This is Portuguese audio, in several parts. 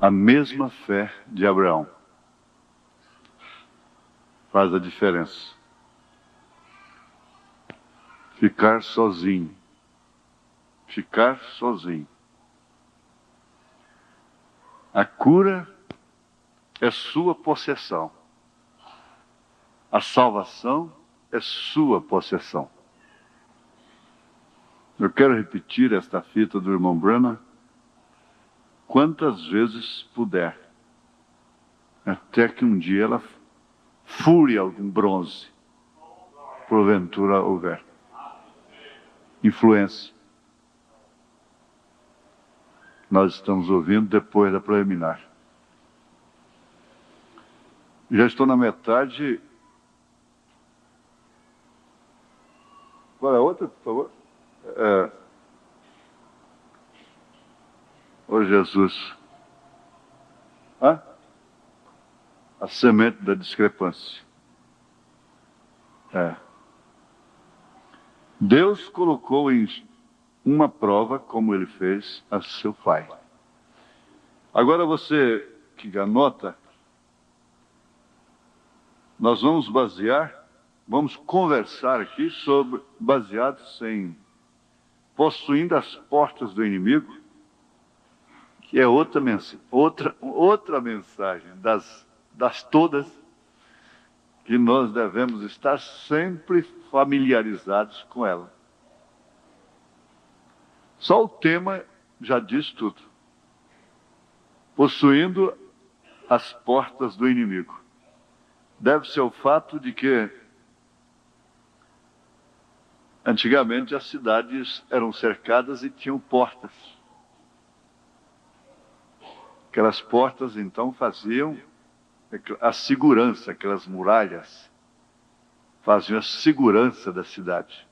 A mesma fé de Abraão faz a diferença. Ficar sozinho. Ficar sozinho. A cura é sua possessão. A salvação é sua possessão. Eu quero repetir esta fita do irmão Branham quantas vezes puder, até que um dia ela fure algum bronze, porventura houver influência. Nós estamos ouvindo depois da preliminar. Já estou na metade. Qual é a outra, por favor? Ô Jesus. A semente da discrepância. Deus colocou em uma prova, como ele fez a seu pai. Agora você que anota, nós vamos conversar aqui sobre, baseados em possuindo as portas do inimigo, que é outra mensagem das todas, que nós devemos estar sempre familiarizados com ela. Só o tema já diz tudo. Possuindo as portas do inimigo. Deve-se ao fato de que antigamente as cidades eram cercadas e tinham portas. Aquelas portas então faziam a segurança, aquelas muralhas faziam a segurança da cidade.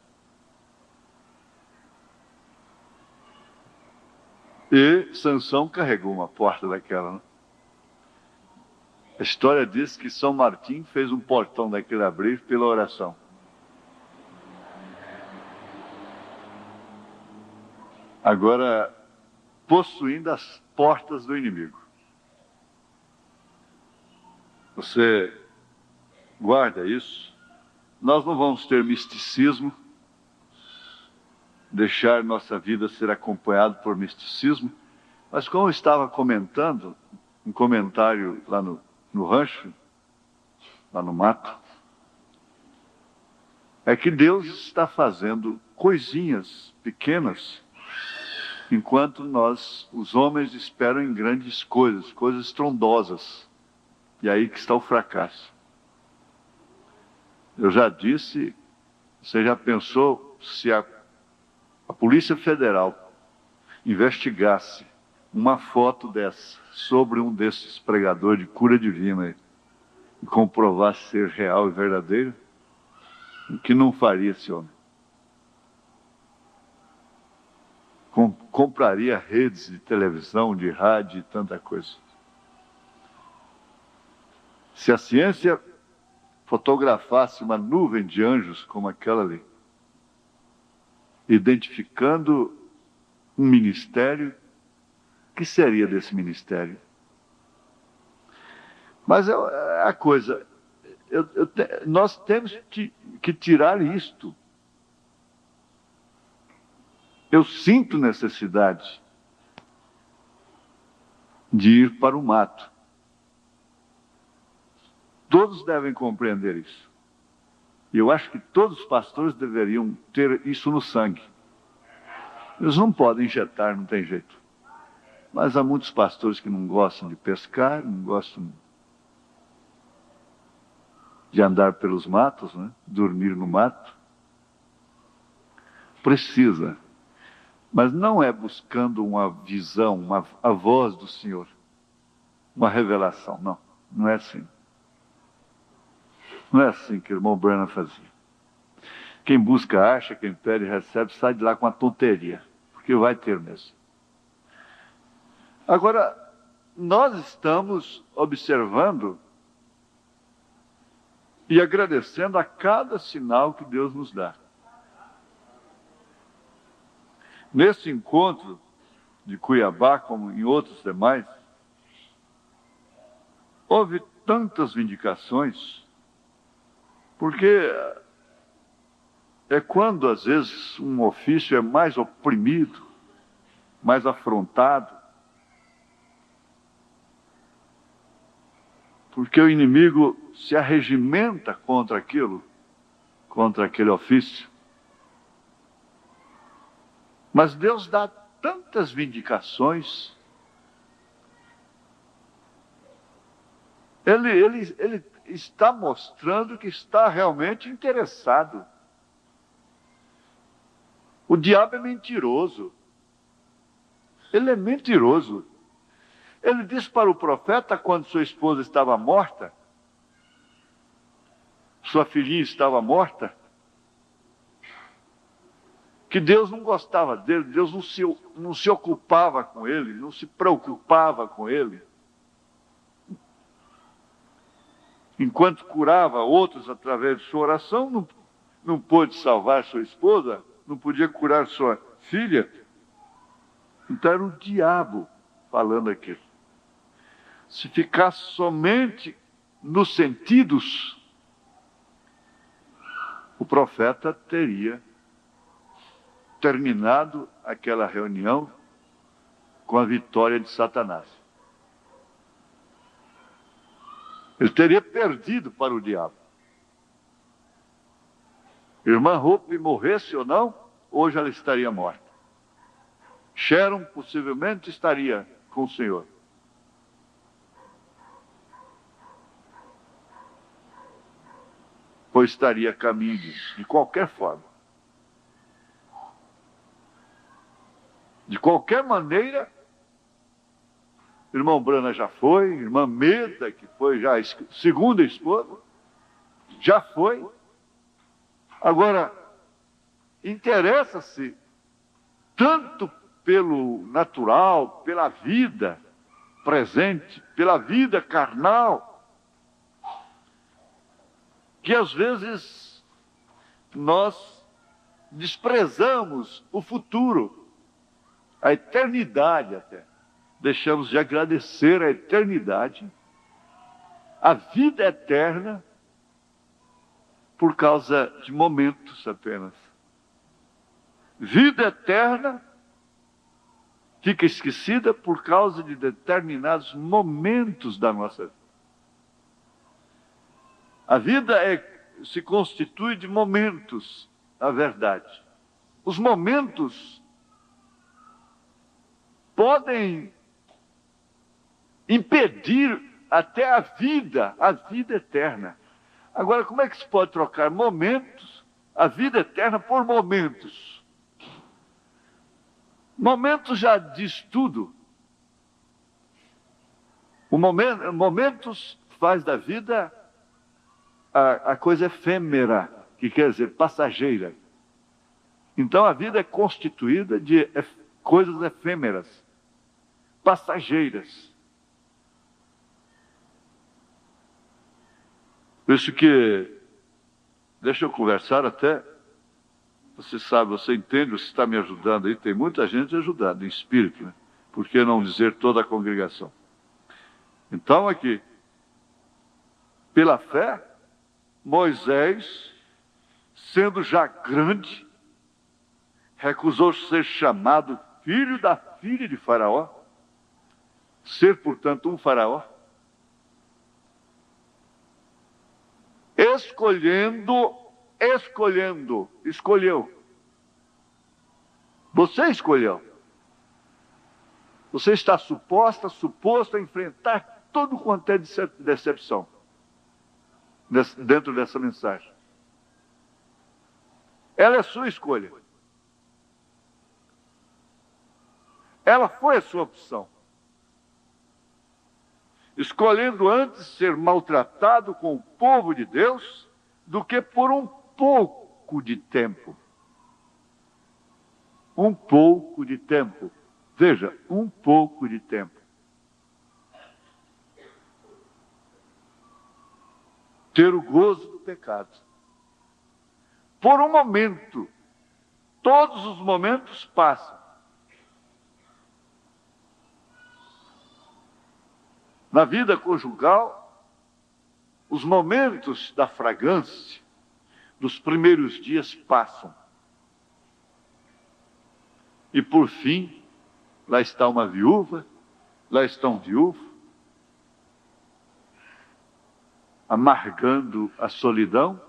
E Sansão carregou uma porta daquela, né? A história diz que São Martim fez um portão daquele abrir pela oração. Agora, possuindo as portas do inimigo. Você guarda isso. Nós não vamos ter misticismo, deixar nossa vida ser acompanhada por misticismo, mas como eu estava comentando, um comentário lá no rancho, lá no mato, é que Deus está fazendo coisinhas pequenas, enquanto nós, os homens, esperam em grandes coisas, coisas estrondosas. E aí que está o fracasso. Eu já disse, você já pensou se a Polícia Federal investigasse uma foto dessa sobre um desses pregadores de cura divina e comprovasse ser real e verdadeiro? O que não faria esse homem? Compraria redes de televisão, de rádio e tanta coisa. Se a ciência fotografasse uma nuvem de anjos como aquela ali, identificando um ministério, o que seria desse ministério? Mas é a coisa, nós temos que tirar isto. Eu sinto necessidade de ir para o mato. Todos devem compreender isso. E eu acho que todos os pastores deveriam ter isso no sangue. Eles não podem injetar, não tem jeito. Mas há muitos pastores que não gostam de pescar, não gostam de andar pelos matos, né? Dormir no mato. Precisa. Mas não é buscando uma visão, a voz do Senhor. Uma revelação, não. Não é assim. Não é assim que o irmão Branham fazia. Quem busca acha, quem pede recebe, sai de lá com a tonteria. Porque vai ter mesmo. Agora, nós estamos observando e agradecendo a cada sinal que Deus nos dá. Nesse encontro de Cuiabá, como em outros demais, houve tantas vindicações, porque é quando, às vezes, um ofício é mais oprimido, mais afrontado, porque o inimigo se arregimenta contra aquilo, contra aquele ofício. Mas Deus dá tantas vindicações. Ele está mostrando que está realmente interessado. O diabo é mentiroso. Ele é mentiroso. Ele disse para o profeta, quando sua esposa estava morta, sua filhinha estava morta, que Deus não gostava dele, Deus não se ocupava com ele, não se preocupava com ele. Enquanto curava outros através de sua oração, não pôde salvar sua esposa, não podia curar sua filha. Então era o diabo falando aquilo. Se ficasse somente nos sentidos, o profeta teria terminado aquela reunião com a vitória de Satanás. Ele teria perdido para o diabo. Irmã Hope morresse ou não, hoje ela estaria morta. Sharon possivelmente estaria com o Senhor. Pois estaria a caminho disso, de qualquer forma. De qualquer maneira, irmão Brana já foi, irmã Meda, que foi já a segunda esposa, já foi. Agora, interessa-se tanto pelo natural, pela vida presente, pela vida carnal, que às vezes nós desprezamos o futuro, a eternidade até. Deixamos de agradecer a eternidade, a vida eterna, por causa de momentos apenas. Vida eterna fica esquecida por causa de determinados momentos da nossa vida. A vida se constitui de momentos, na verdade. Os momentos podem impedir até a vida eterna. Agora, como é que se pode trocar momentos, a vida eterna, por momentos? Momentos já diz tudo. Momentos faz da vida a coisa efêmera, que quer dizer passageira. Então a vida é constituída de coisas efêmeras, passageiras. Por isso que, deixa eu conversar até, você sabe, você entende, você está me ajudando aí, tem muita gente ajudando em espírito, né? Por que não dizer toda a congregação? Então aqui, pela fé, Moisés, sendo já grande, recusou ser chamado filho da filha de Faraó, ser, portanto, um faraó, escolheu. Você escolheu. Você está suposto a enfrentar todo quanto é decepção dentro dessa mensagem. Ela é sua escolha. Ela foi a sua opção. Escolhendo antes ser maltratado com o povo de Deus do que por um pouco de tempo. Um pouco de tempo. Veja, um pouco de tempo. Ter o gozo do pecado. Por um momento. Todos os momentos passam. Na vida conjugal, Os momentos da fragrância dos primeiros dias passam. E por fim, lá está uma viúva, lá está um viúvo, amargando a solidão.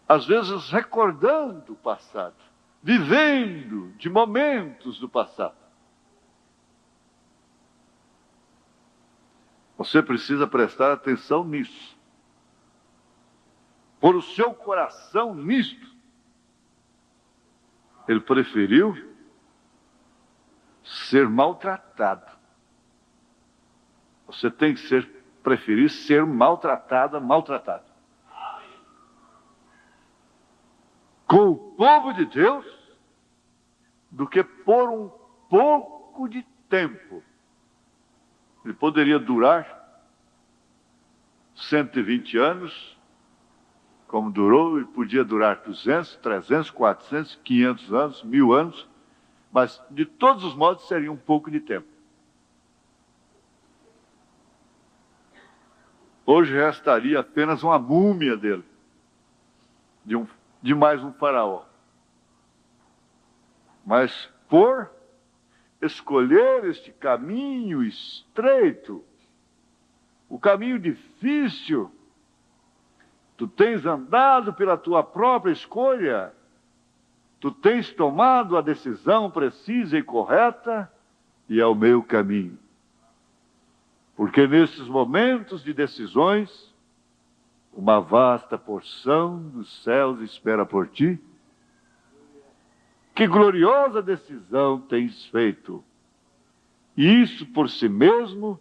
Às vezes recordando o passado, vivendo de momentos do passado. Você precisa prestar atenção nisso. Pôr o seu coração nisto. Ele preferiu ser maltratado. Você tem que preferir ser maltratada, maltratado. Com o povo de Deus, do que por um pouco de tempo. Ele poderia durar 120 anos, como durou, ele podia durar 200, 300, 400, 500 anos, 1000 anos, mas de todos os modos seria um pouco de tempo. Hoje restaria apenas uma múmia dele, de mais um faraó. Mas por escolher este caminho estreito, o caminho difícil, tu tens andado pela tua própria escolha, tu tens tomado a decisão precisa e correta, e é o meu caminho. Porque nesses momentos de decisões, uma vasta porção dos céus espera por ti. Que gloriosa decisão tens feito! E isso por si mesmo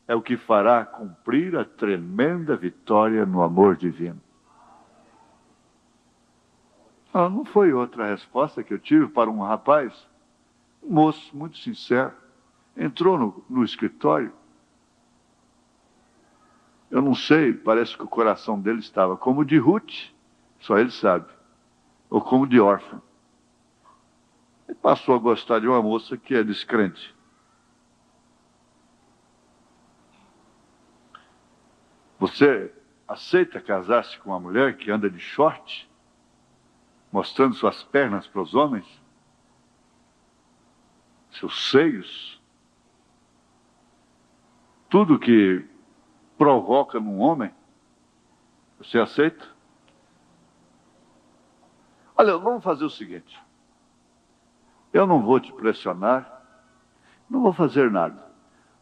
é o que fará cumprir a tremenda vitória no amor divino. Não foi outra resposta que eu tive para um rapaz, um moço muito sincero, entrou no escritório. Eu não sei, parece que o coração dele estava como o de Ruth, só ele sabe, ou como de órfão. Ele passou a gostar de uma moça que é descrente. Você aceita casar-se com uma mulher que anda de short, mostrando suas pernas para os homens? Seus seios? Tudo que provoca num homem? Você aceita? Olha, vamos fazer o seguinte. Eu não vou te pressionar, não vou fazer nada.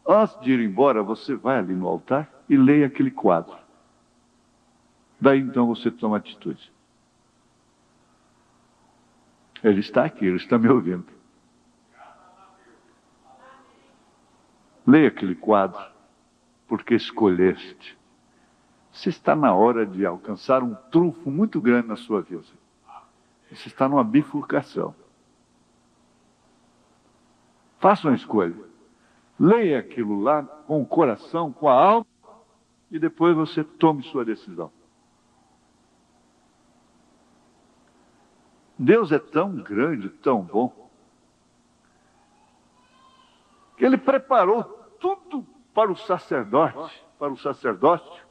Antes de ir embora, você vai ali no altar e leia aquele quadro. Daí então você toma atitude. Ele está aqui, ele está me ouvindo. Leia aquele quadro, porque escolheste. Você está na hora de alcançar um trunfo muito grande na sua vida. Você está numa bifurcação. Faça uma escolha. Leia aquilo lá com o coração, com a alma, e depois você tome sua decisão. Deus é tão grande, tão bom, que Ele preparou tudo para o sacerdócio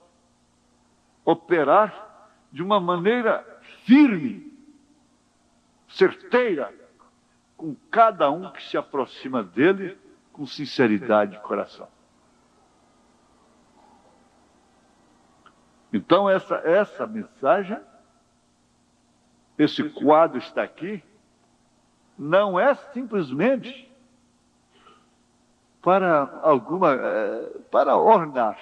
operar de uma maneira firme, certeira, com cada um que se aproxima dele com sinceridade de coração. Então essa mensagem, esse quadro está aqui, não é simplesmente para ornar.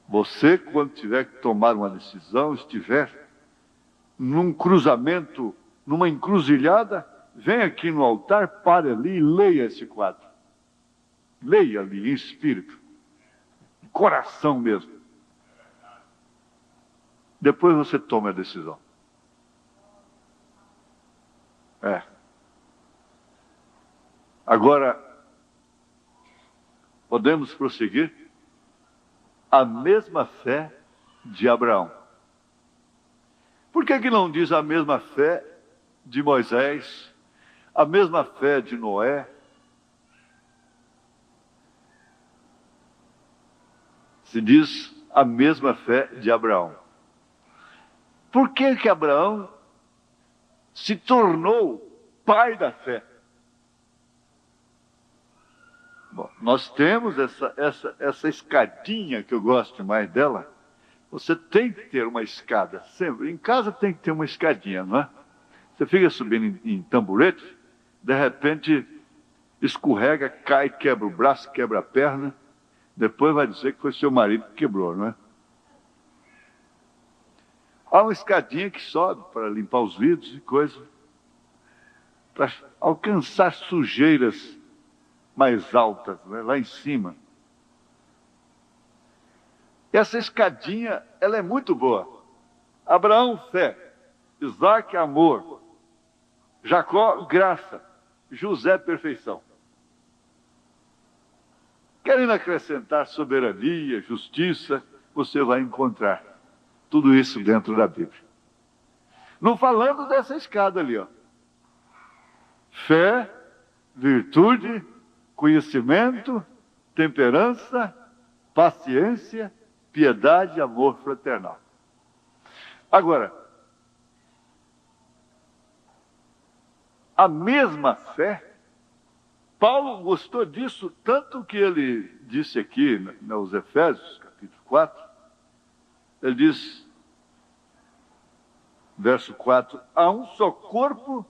Você, quando tiver que tomar uma decisão, estiver num cruzamento, numa encruzilhada, vem aqui no altar, pare ali e leia esse quadro. Leia ali em espírito, em coração mesmo. Depois você toma a decisão. Agora, podemos prosseguir? A mesma fé de Abraão. Por que não diz a mesma fé de Moisés, a mesma fé de Noé, se diz a mesma fé de Abraão. Por que que Abraão se tornou pai da fé? Bom, nós temos essa escadinha que eu gosto mais dela. Você tem que ter uma escada, sempre. Em casa tem que ter uma escadinha, não é? Você fica subindo em tamborete, de repente escorrega, cai, quebra o braço, quebra a perna. Depois vai dizer que foi seu marido que quebrou, não é? Há uma escadinha que sobe para limpar os vidros e coisas, para alcançar sujeiras mais altas, né, lá em cima. Essa escadinha, ela é muito boa. Abraão, fé. Isaac, amor. Jacó, graça. José, perfeição. Querendo acrescentar soberania, justiça, você vai encontrar tudo isso dentro da Bíblia. Não falando dessa escada ali, ó. Fé, virtude, conhecimento, temperança, paciência, piedade e amor fraternal. Agora, a mesma fé, Paulo gostou disso tanto que ele disse aqui nos Efésios, capítulo 4, ele diz, verso 4, há um só corpo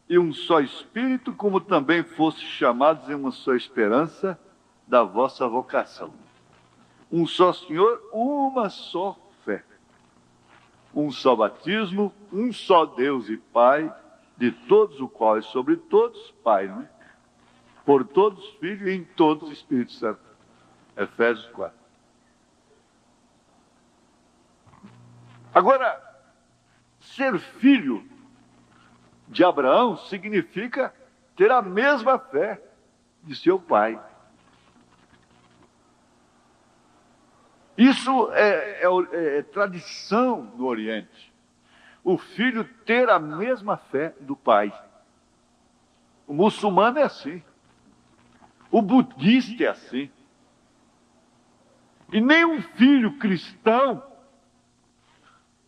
e um só Espírito, como também fosse chamados em uma só esperança da vossa vocação. Um só Senhor, uma só fé. Um só batismo, um só Deus e Pai, de todos o qual é sobre todos, Pai, não é? Por todos Filho e em todos Espírito Santo. Efésios 4. Agora, ser filho de Abraão significa ter a mesma fé de seu pai. Isso é tradição no Oriente. O filho ter a mesma fé do pai. O muçulmano é assim. O budista é assim. E nem um filho cristão,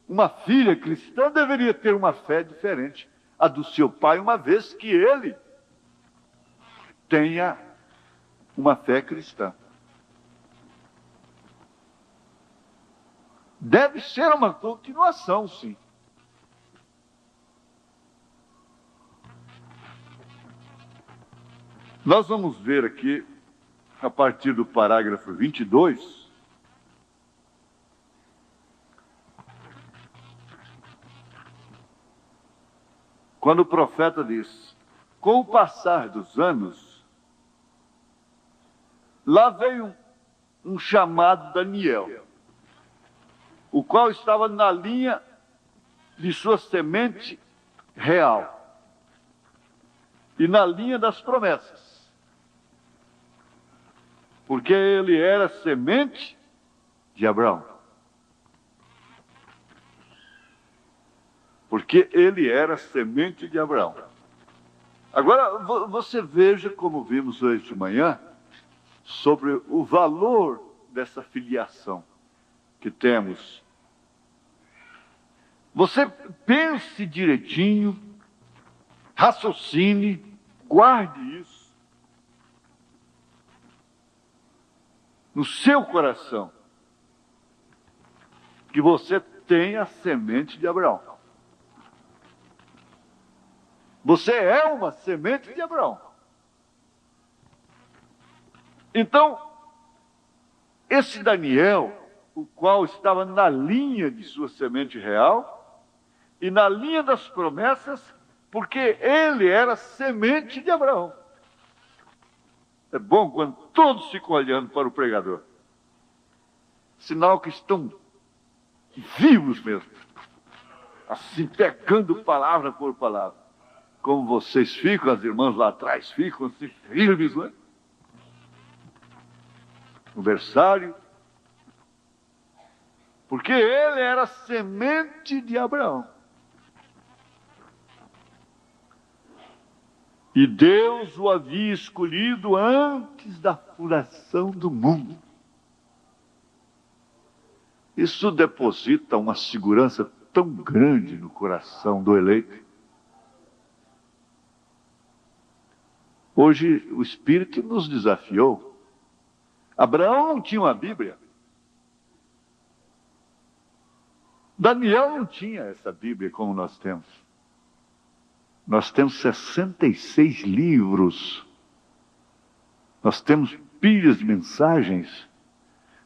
uma filha cristã deveria ter uma fé diferente a do seu pai, uma vez que ele tenha uma fé cristã. Deve ser uma continuação, sim. Nós vamos ver aqui, a partir do parágrafo 22, quando o profeta diz, com o passar dos anos, lá veio um chamado Daniel, o qual estava na linha de sua semente real e na linha das promessas. Porque ele era semente de Abraão. Porque ele era semente de Abraão. Agora, você veja, como vimos hoje de manhã, sobre o valor dessa filiação que temos. Você pense direitinho, raciocine, guarde isso no seu coração, que você tem a semente de Abraão. Você é uma semente de Abraão. Então, esse Daniel, o qual estava na linha de sua semente real e na linha das promessas, porque ele era semente de Abraão. É bom quando todos ficam olhando para o pregador. Sinal que estão vivos mesmo. Assim, pegando palavra por palavra. Como vocês ficam, as irmãs lá atrás ficam assim, firmes, não é? No versário. Porque ele era semente de Abraão. E Deus o havia escolhido antes da fundação do mundo. Isso deposita uma segurança tão grande no coração do eleito. Hoje o Espírito nos desafiou. Abraão não tinha uma Bíblia. Daniel não tinha essa Bíblia como nós temos. Nós temos 66 livros. Nós temos pilhas de mensagens.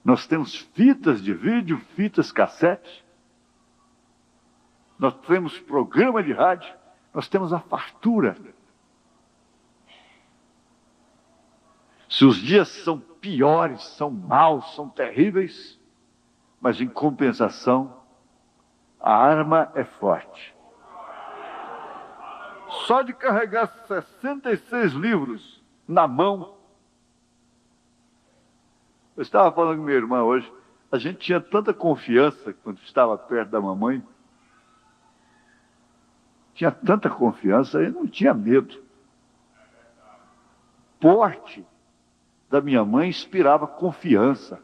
Nós temos fitas de vídeo, fitas cassete. Nós temos programa de rádio. Nós temos a fartura. Se os dias são piores, são maus, são terríveis, mas em compensação, a arma é forte. Só de carregar 66 livros na mão. Eu estava falando com minha irmã hoje, a gente tinha tanta confiança quando estava perto da mamãe. Tinha tanta confiança e não tinha medo. Porte da minha mãe inspirava confiança.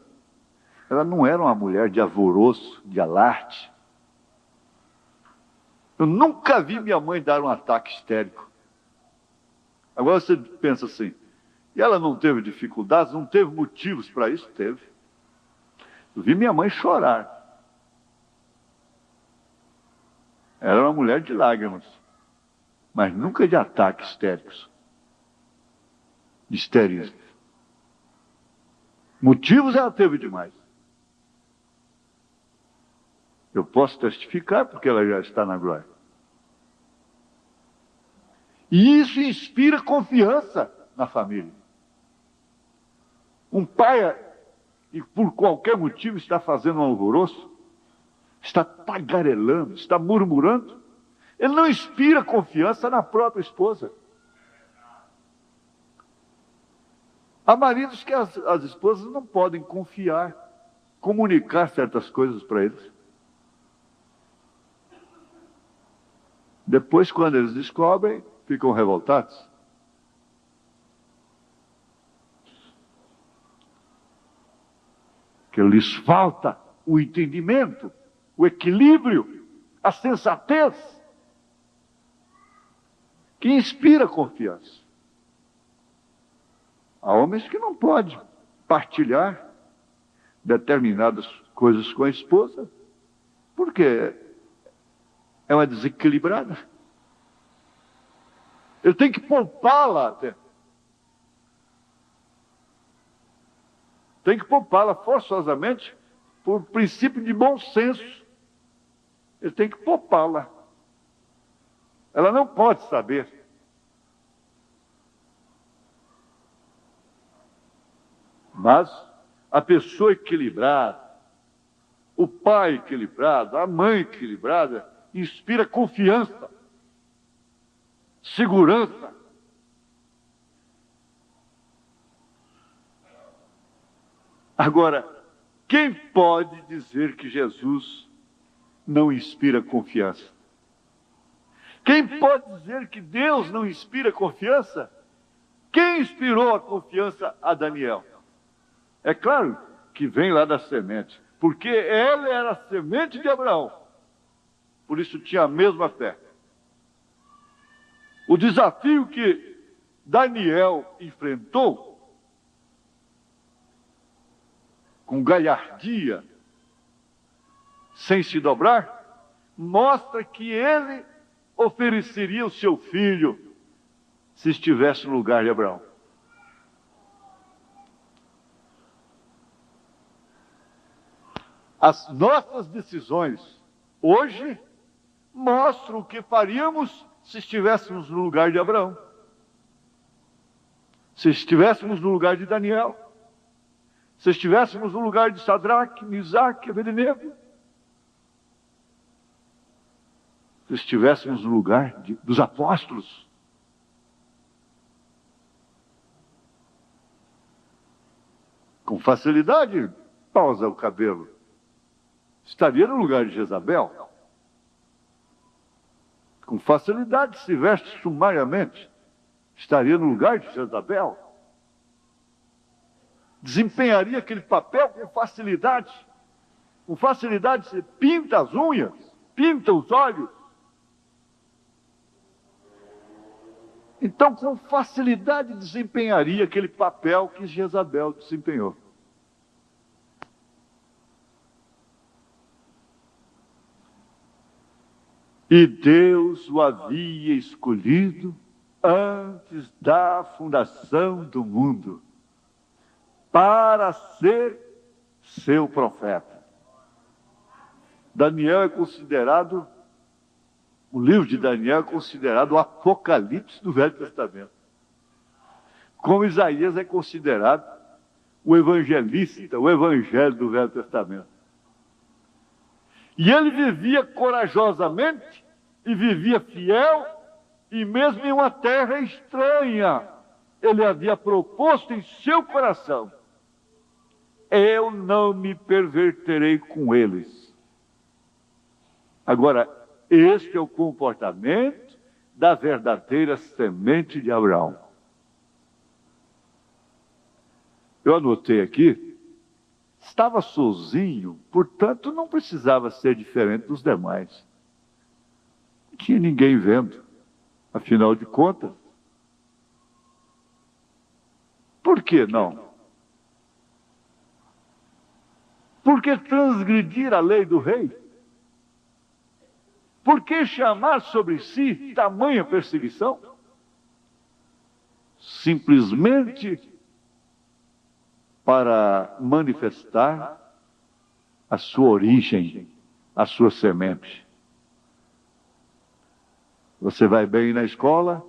Ela não era uma mulher de alvoroço, de alarde. Eu nunca vi minha mãe dar um ataque histérico. Agora você pensa assim, e ela não teve dificuldades, não teve motivos para isso? Teve. Eu vi minha mãe chorar. Era uma mulher de lágrimas, mas nunca de ataques histéricos. De histerismo. Motivos ela teve demais. Eu posso testificar porque ela já está na glória. E isso inspira confiança na família. Um pai, que por qualquer motivo está fazendo um alvoroço, está tagarelando, está murmurando, ele não inspira confiança na própria esposa. Há maridos que as esposas não podem confiar, comunicar certas coisas para eles. Depois, quando eles descobrem, ficam revoltados. Que lhes falta o entendimento, o equilíbrio, a sensatez, que inspira confiança. Há homens que não podem partilhar determinadas coisas com a esposa, porque é uma desequilibrada. Ele tem que poupá-la até. Tem que poupá-la forçosamente por princípio de bom senso. Ele tem que poupá-la. Ela não pode saber. Mas a pessoa equilibrada, o pai equilibrado, a mãe equilibrada, inspira confiança, segurança. Agora, quem pode dizer que Jesus não inspira confiança? Quem pode dizer que Deus não inspira confiança? Quem inspirou a confiança a Daniel? É claro que vem lá da semente, porque ela era a semente de Abraão. Por isso tinha a mesma fé. O desafio que Daniel enfrentou, com galhardia, sem se dobrar, mostra que ele ofereceria o seu filho se estivesse no lugar de Abraão. As nossas decisões hoje mostram o que faríamos se estivéssemos no lugar de Abraão, se estivéssemos no lugar de Daniel, se estivéssemos no lugar de Sadraque, Misaque e Abednego, se estivéssemos no lugar dos apóstolos. Com facilidade, pausa o cabelo. Estaria no lugar de Jezabel. Com facilidade, se veste sumariamente, estaria no lugar de Jezabel. Desempenharia aquele papel com facilidade. Com facilidade você pinta as unhas, pinta os olhos. Então, com facilidade desempenharia aquele papel que Jezabel desempenhou. E Deus o havia escolhido antes da fundação do mundo para ser seu profeta. Daniel é considerado, o livro de Daniel é considerado o Apocalipse do Velho Testamento. Como Isaías é considerado o evangelista, o evangelho do Velho Testamento. E ele vivia corajosamente e vivia fiel, e mesmo em uma terra estranha, ele havia proposto em seu coração: eu não me perverterei com eles. Agora, este é o comportamento da verdadeira semente de Abraão. Eu anotei aqui, estava sozinho, portanto não precisava ser diferente dos demais. Não tinha ninguém vendo, afinal de contas. Por que não? Porque transgredir a lei do rei? Por que chamar sobre si tamanha perseguição? Simplesmente para manifestar a sua origem, a sua semente. Você vai bem na escola?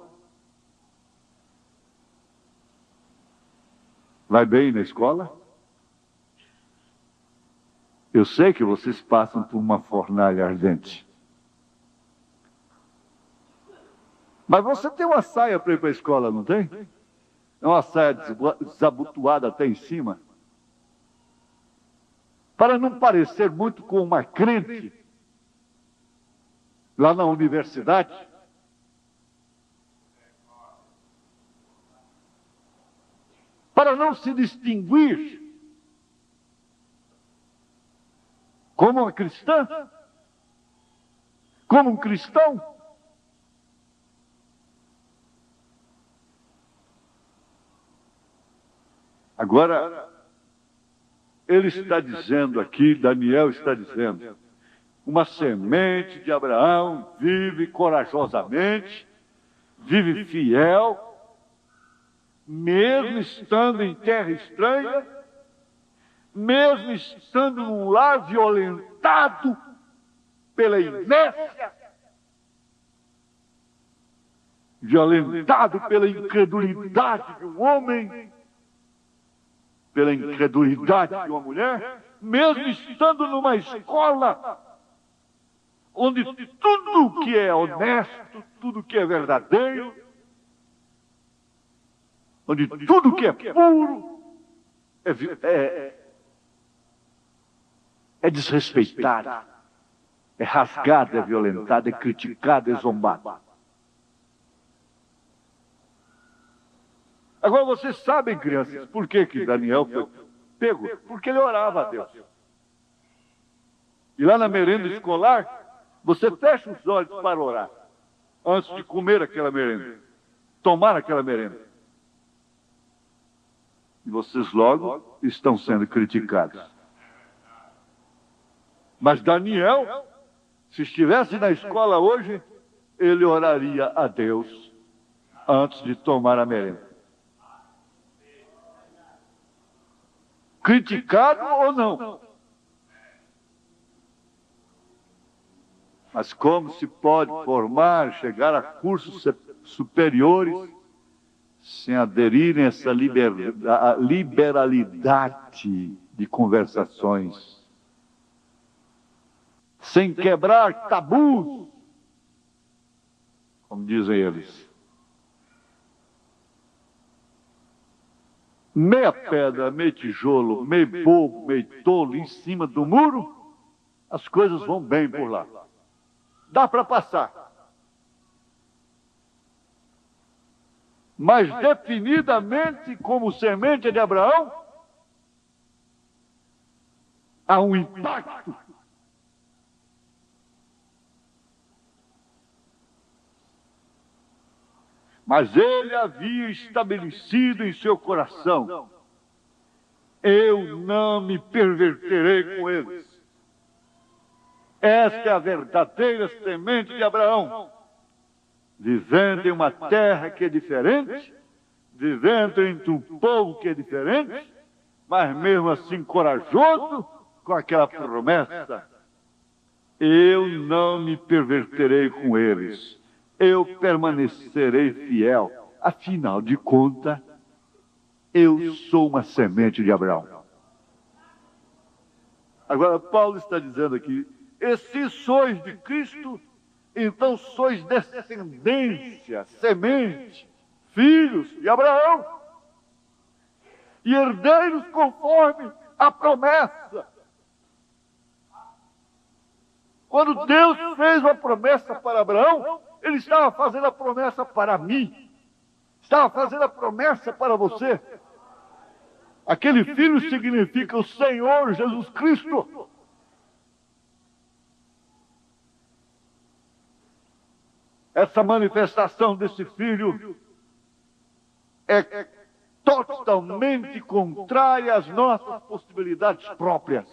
Vai bem na escola? Eu sei que vocês passam por uma fornalha ardente. Mas você tem uma saia para ir para a escola, não tem? É uma saia desabotoada até em cima. Para não parecer muito com uma crente lá na universidade. Para não se distinguir como uma cristã, como um cristão. Agora, ele está dizendo aqui, Daniel está dizendo, uma semente de Abraão vive corajosamente, vive fiel, mesmo estando em terra estranha, mesmo estando num lar violentado pela inércia, violentado pela incredulidade de um homem, pela incredulidade de uma mulher, mesmo estando numa escola onde tudo que é honesto, tudo que é verdadeiro, onde tudo que é puro é desrespeitado, é rasgado, é violentado, é criticado, é zombado. Agora vocês sabem, crianças, por que Daniel foi pego? Porque ele orava a Deus. E lá na merenda escolar, você fecha os olhos para orar, antes de comer aquela merenda, tomar aquela merenda. E vocês logo estão sendo criticados. Mas Daniel, se estivesse na escola hoje, ele oraria a Deus antes de tomar a merenda. Criticado ou não? Mas como se pode formar, chegar a cursos superiores, sem aderirem a essa liberalidade de conversações, sem quebrar tabus, como dizem eles? Meia pedra, meio tijolo, meio bobo, meio tolo em cima do muro, as coisas vão bem por lá. Dá para passar. Mas definidamente como semente de Abraão, há um impacto. Mas ele havia estabelecido em seu coração: eu não me perverterei com eles. Esta é a verdadeira semente de Abraão, vivendo em uma terra que é diferente, vivendo entre um povo que é diferente, mas mesmo assim corajoso com aquela promessa: eu não me perverterei com eles, eu permanecerei fiel. Afinal de contas, eu sou uma semente de Abraão. Agora, Paulo está dizendo aqui: e se sois de Cristo, então sois descendência, semente, filhos de Abraão, e herdeiros conforme a promessa. Quando Deus fez uma promessa para Abraão, Ele estava fazendo a promessa para mim, estava fazendo a promessa para você. Aquele filho significa o Senhor Jesus Cristo. Essa manifestação desse filho é totalmente contrária às nossas possibilidades próprias.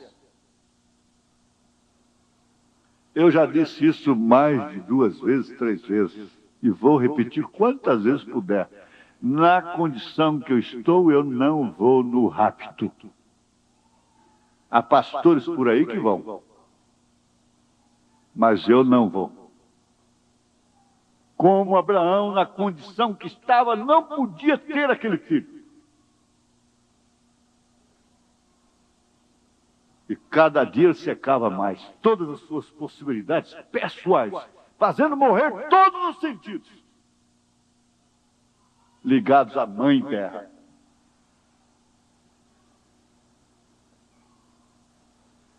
Eu já disse isso mais de 2 vezes, 3 vezes, e vou repetir quantas vezes puder. Na condição que eu estou, eu não vou no rapto. Há pastores por aí que vão, mas eu não vou. Como Abraão, na condição que estava, não podia ter aquele filho. E cada dia ele secava mais todas as suas possibilidades pessoais, fazendo morrer todos os sentidos ligados à Mãe Terra.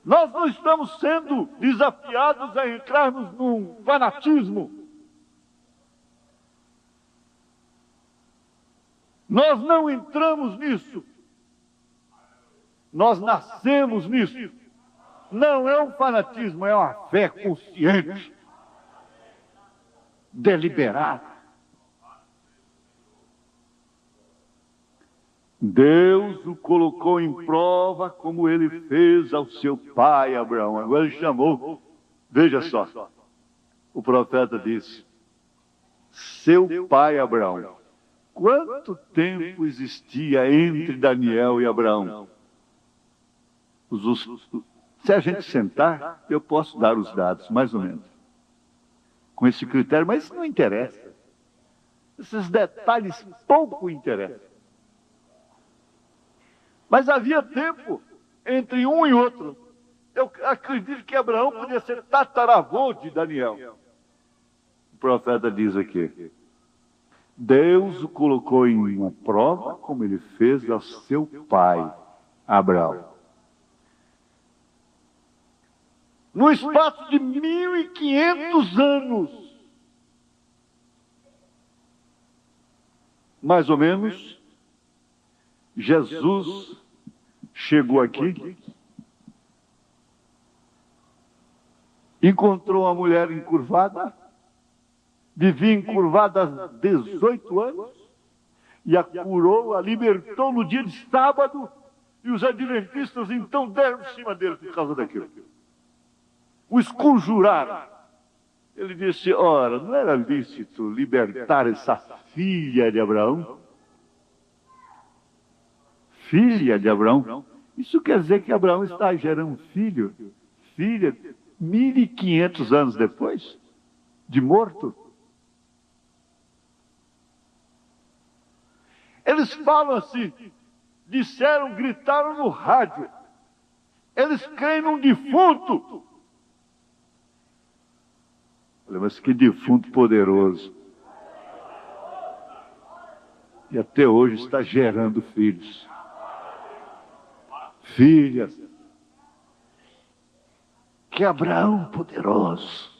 Nós não estamos sendo desafiados a entrarmos num fanatismo. Nós não entramos nisso. Nós nascemos nisso. Não é um fanatismo, é uma fé consciente, deliberada. Deus o colocou em prova como ele fez ao seu pai Abraão. Agora ele chamou, veja só, o profeta disse: seu pai Abraão. Quanto tempo existia entre Daniel e Abraão? Se a gente sentar, eu posso dar os dados, mais ou menos, com esse critério, mas isso não interessa. Esses detalhes pouco interessam. Mas havia tempo entre um e outro. Eu acredito que Abraão podia ser tataravô de Daniel. O profeta diz aqui: Deus o colocou em uma prova como ele fez ao seu pai, Abraão. No espaço de 1.500 anos, mais ou menos, Jesus chegou aqui, encontrou uma mulher encurvada, vivia encurvada há 18 anos, e a curou, a libertou no dia de sábado, e os adventistas então deram em cima dele por causa daquilo. O esconjuraram. Ele disse: ora, não era lícito libertar essa filha de Abraão? Filha de Abraão? Isso quer dizer que Abraão está gerando filho, filha, 1.500 anos depois de morto. Eles falam assim, disseram, gritaram no rádio. Eles creem num defunto. Olha, mas que defunto poderoso. E até hoje está gerando filhos. Filhas. Que Abraão poderoso.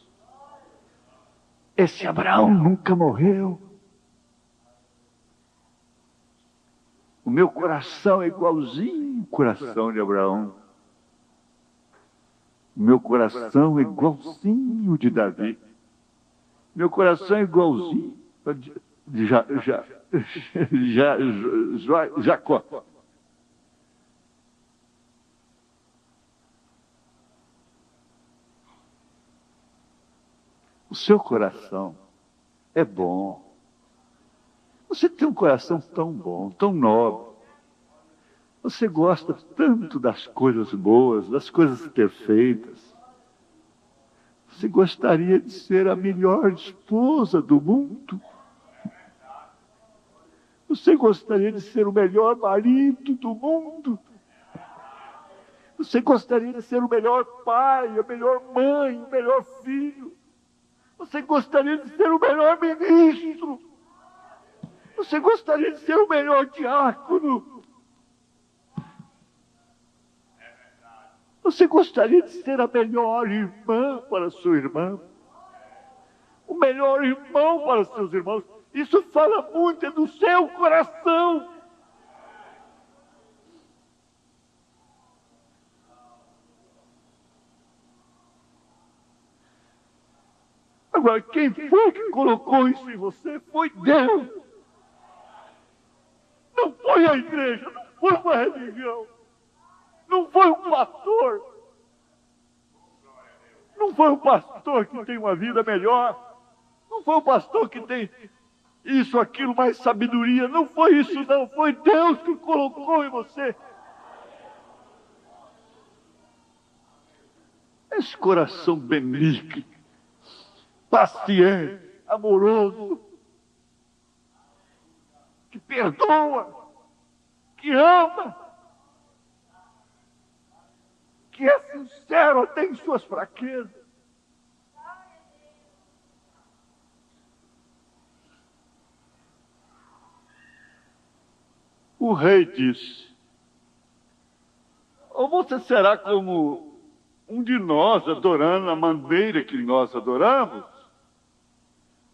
Esse Abraão nunca morreu. O meu coração é igualzinho ao coração de Abraão. O meu coração é igualzinho de Davi. Meu coração é igualzinho de Jacó. O seu coração é bom. Você tem um coração tão bom, tão nobre. Você gosta tanto das coisas boas, das coisas perfeitas. Você gostaria de ser a melhor esposa do mundo. Você gostaria de ser o melhor marido do mundo. Você gostaria de ser o melhor pai, a melhor mãe, o melhor filho. Você gostaria de ser o melhor ministro. Você gostaria de ser o melhor diácono. Você gostaria de ser a melhor irmã para sua irmã. O melhor irmão para seus irmãos. Isso fala muito do seu coração. Agora, quem foi que colocou isso em você? Foi Deus. Não foi a igreja, não foi uma religião. Não foi um pastor. Não foi um pastor que tem uma vida melhor. Não foi um pastor que tem isso, aquilo, mais sabedoria. Não foi isso, não. Foi Deus que colocou em você. Esse coração benigno, paciente, amoroso, que perdoa, que ama, que é sincero até em suas fraquezas. O rei disse: ou você será como um de nós, adorando a maneira que nós adoramos,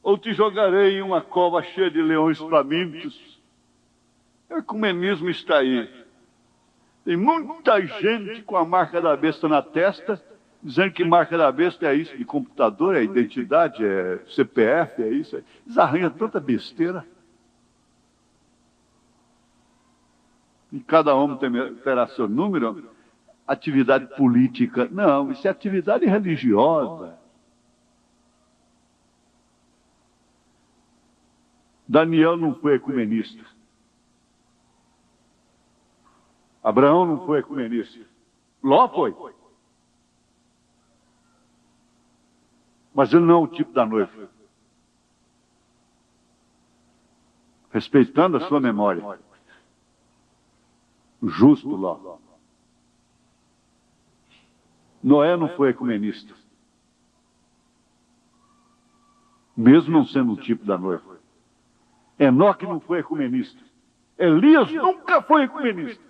ou te jogarei em uma cova cheia de leões famintos. O ecumenismo está aí. Tem muita gente com a marca da besta na testa, dizendo que marca da besta é isso de computador, é identidade, é CPF, é isso. Eles arranjam tanta besteira. E cada homem terá seu número. Atividade política. Não, isso é atividade religiosa. Daniel não foi ecumenista. Abraão não foi ecumenista. Ló foi. Mas ele não é o tipo da noiva. Respeitando a sua memória. O justo Ló. Noé não foi ecumenista. Mesmo não sendo o tipo da noiva. Enoque não foi ecumenista. Elias nunca foi ecumenista.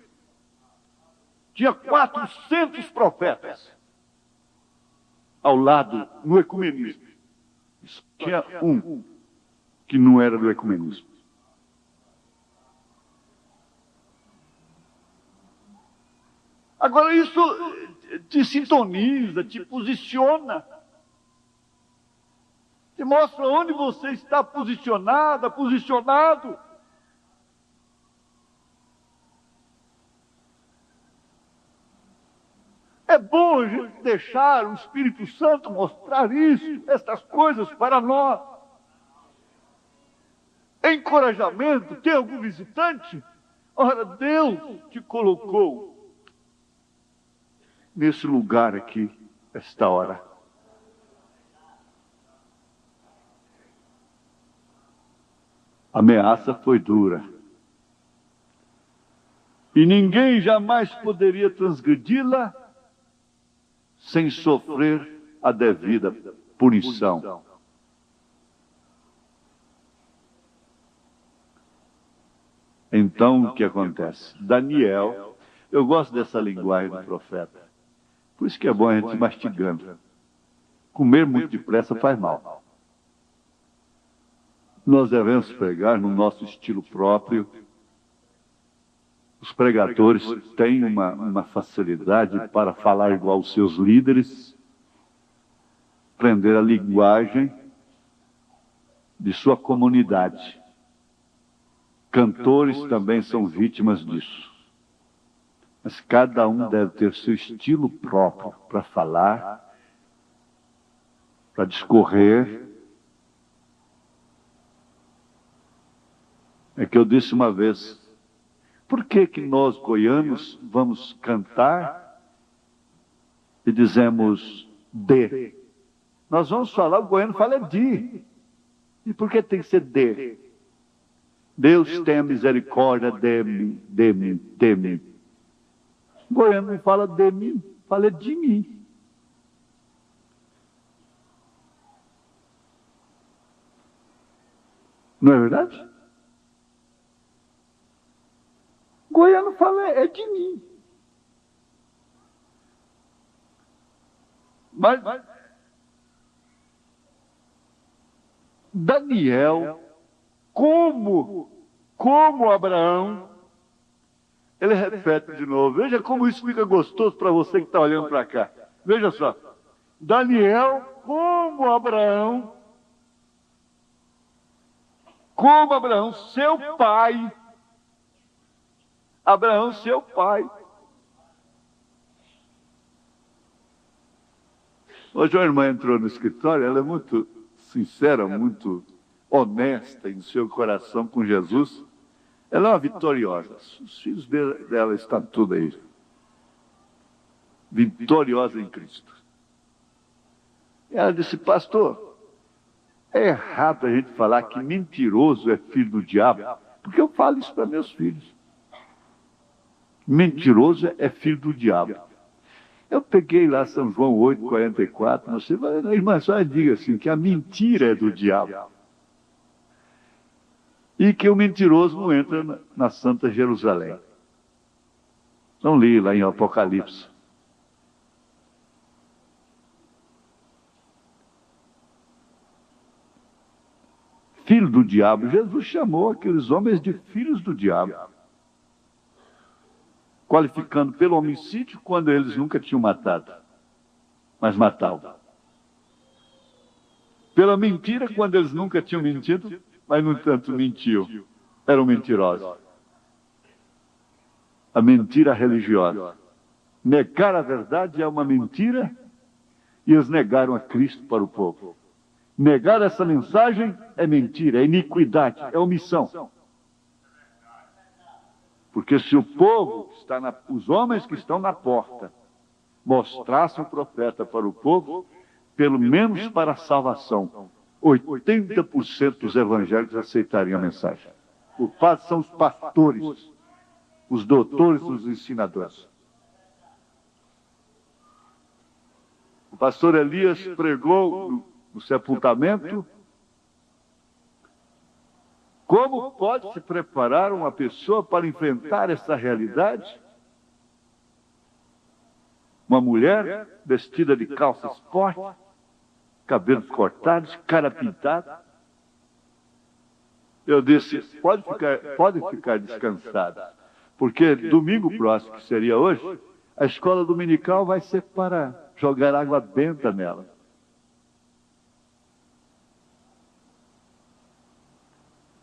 Tinha 400 profetas ao lado no ecumenismo. Só tinha um que não era do ecumenismo. Agora isso te sintoniza, te posiciona. Te mostra onde você está posicionada, posicionado. É bom a gente deixar o Espírito Santo mostrar isso, essas coisas para nós. Encorajamento, tem algum visitante? Ora, Deus te colocou nesse lugar aqui, esta hora. A ameaça foi dura. E ninguém jamais poderia transgredi-la sem sofrer a devida punição. Então, o que acontece? Daniel, eu gosto dessa linguagem do profeta. Por isso que é bom a gente ir mastigando. Comer muito depressa faz mal. Nós devemos pregar no nosso estilo próprio Os pregadores têm uma facilidade para falar igual aos seus líderes, aprender a linguagem de sua comunidade. Cantores também são vítimas disso. Mas cada um deve ter seu estilo próprio para falar, para discorrer. É que eu disse uma vez, por que nós, goianos, vamos cantar e dizemos de? Nós vamos falar, o goiano fala de. E por que tem que ser de? Deus tenha misericórdia de mim, de mim, de mim. O goiano não fala de mim, fala de mim. Não é verdade? O goiano fala é de mim. Mas Daniel, como Abraão, ele repete de novo. Veja como isso fica gostoso para você que está olhando para cá. Veja só. Daniel, como Abraão, seu pai. Abraão, seu pai. Hoje uma irmã entrou no escritório, ela é muito sincera, muito honesta em seu coração com Jesus. Ela é uma vitoriosa. Os filhos dela estão tudo aí. Vitoriosa em Cristo. E ela disse, pastor, é errado a gente falar que mentiroso é filho do diabo, porque eu falo isso para meus filhos. Mentiroso é filho do diabo. Eu peguei lá São João 8,44, você vai, irmã, só diga assim, que a mentira é do diabo. E que o mentiroso não entra na Santa Jerusalém. Não li lá em Apocalipse. Filho do diabo. Jesus chamou aqueles homens de filhos do diabo, qualificando pelo homicídio quando eles nunca tinham matado, mas matavam. Pela mentira quando eles nunca tinham mentido, mas no entanto mentiam. Eram mentirosos. A mentira religiosa. Negar a verdade é uma mentira e eles negaram a Cristo para o povo. Negar essa mensagem é mentira, é iniquidade, é omissão. Porque se o povo, os homens que estão na porta, mostrassem o profeta para o povo, pelo menos para a salvação, 80% dos evangélicos aceitariam a mensagem. O fato são os pastores, os doutores, os ensinadores. O pastor Elias pregou no sepultamento. Como pode se preparar uma pessoa para enfrentar essa realidade? Uma mulher vestida de calça esporte, cabelos cortados, cara pintada. Eu disse, pode ficar descansada, porque domingo próximo, que seria hoje, a escola dominical vai ser para jogar água benta nela.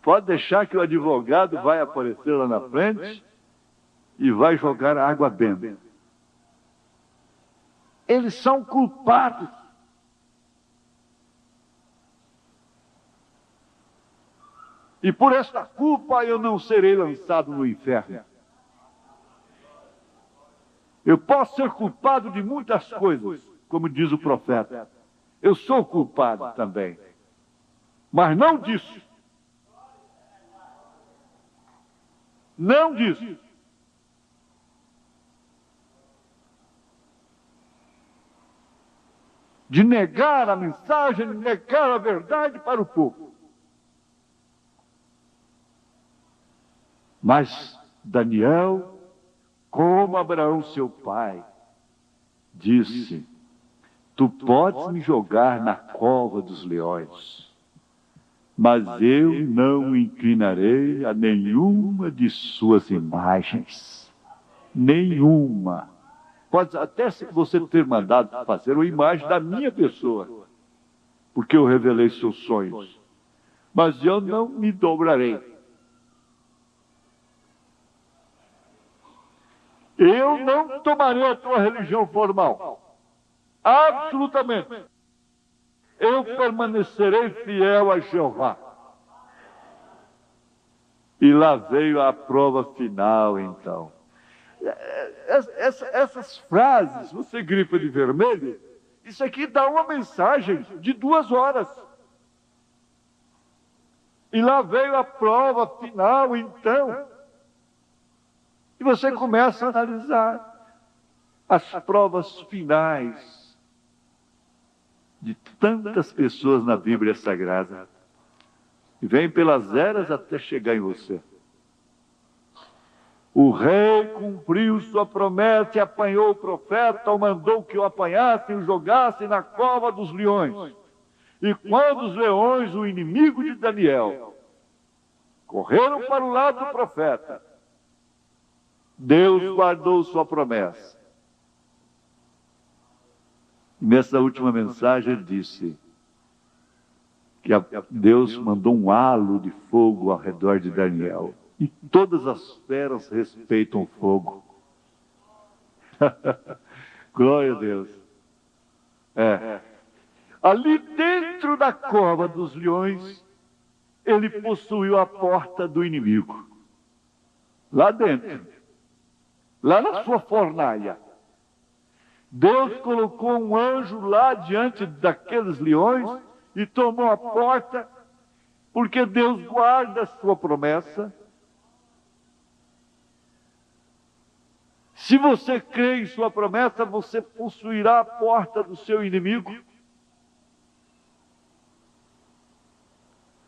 Pode deixar que o advogado vai aparecer lá na frente e vai jogar água benta. Eles são culpados. E por esta culpa eu não serei lançado no inferno. Eu posso ser culpado de muitas coisas, como diz o profeta. Eu sou culpado também. Mas não disso. Não disso. De negar a mensagem, de negar a verdade para o povo. Mas Daniel, como Abraão seu pai, disse, tu podes me jogar na cova dos leões, mas eu não inclinarei a nenhuma de suas imagens. Nenhuma. Pode até você ter mandado fazer uma imagem da minha pessoa, porque eu revelei seus sonhos. Mas eu não me dobrarei. Eu não tomarei a tua religião formal. Absolutamente. Eu permanecerei fiel a Jeová. E lá veio a prova final, então. Essas frases, você grifa de vermelho, isso aqui dá uma mensagem de 2 horas. E lá veio a prova final, então. E você começa a analisar as provas finais de tantas pessoas na Bíblia Sagrada. E vem pelas eras até chegar em você. O rei cumpriu sua promessa e apanhou o profeta, ou mandou que o apanhassem e o jogassem na cova dos leões. E quando os leões, o inimigo de Daniel, correram para o lado do profeta, Deus guardou sua promessa. Nessa última mensagem ele disse que Deus mandou um halo de fogo ao redor de Daniel. E todas as feras respeitam o fogo. Glória a Deus. Ali dentro da cova dos leões, ele possuiu a porta do inimigo. Lá dentro. Lá na sua fornalha. Deus colocou um anjo lá diante daqueles leões e tomou a porta, porque Deus guarda a sua promessa. Se você crê em sua promessa, você possuirá a porta do seu inimigo.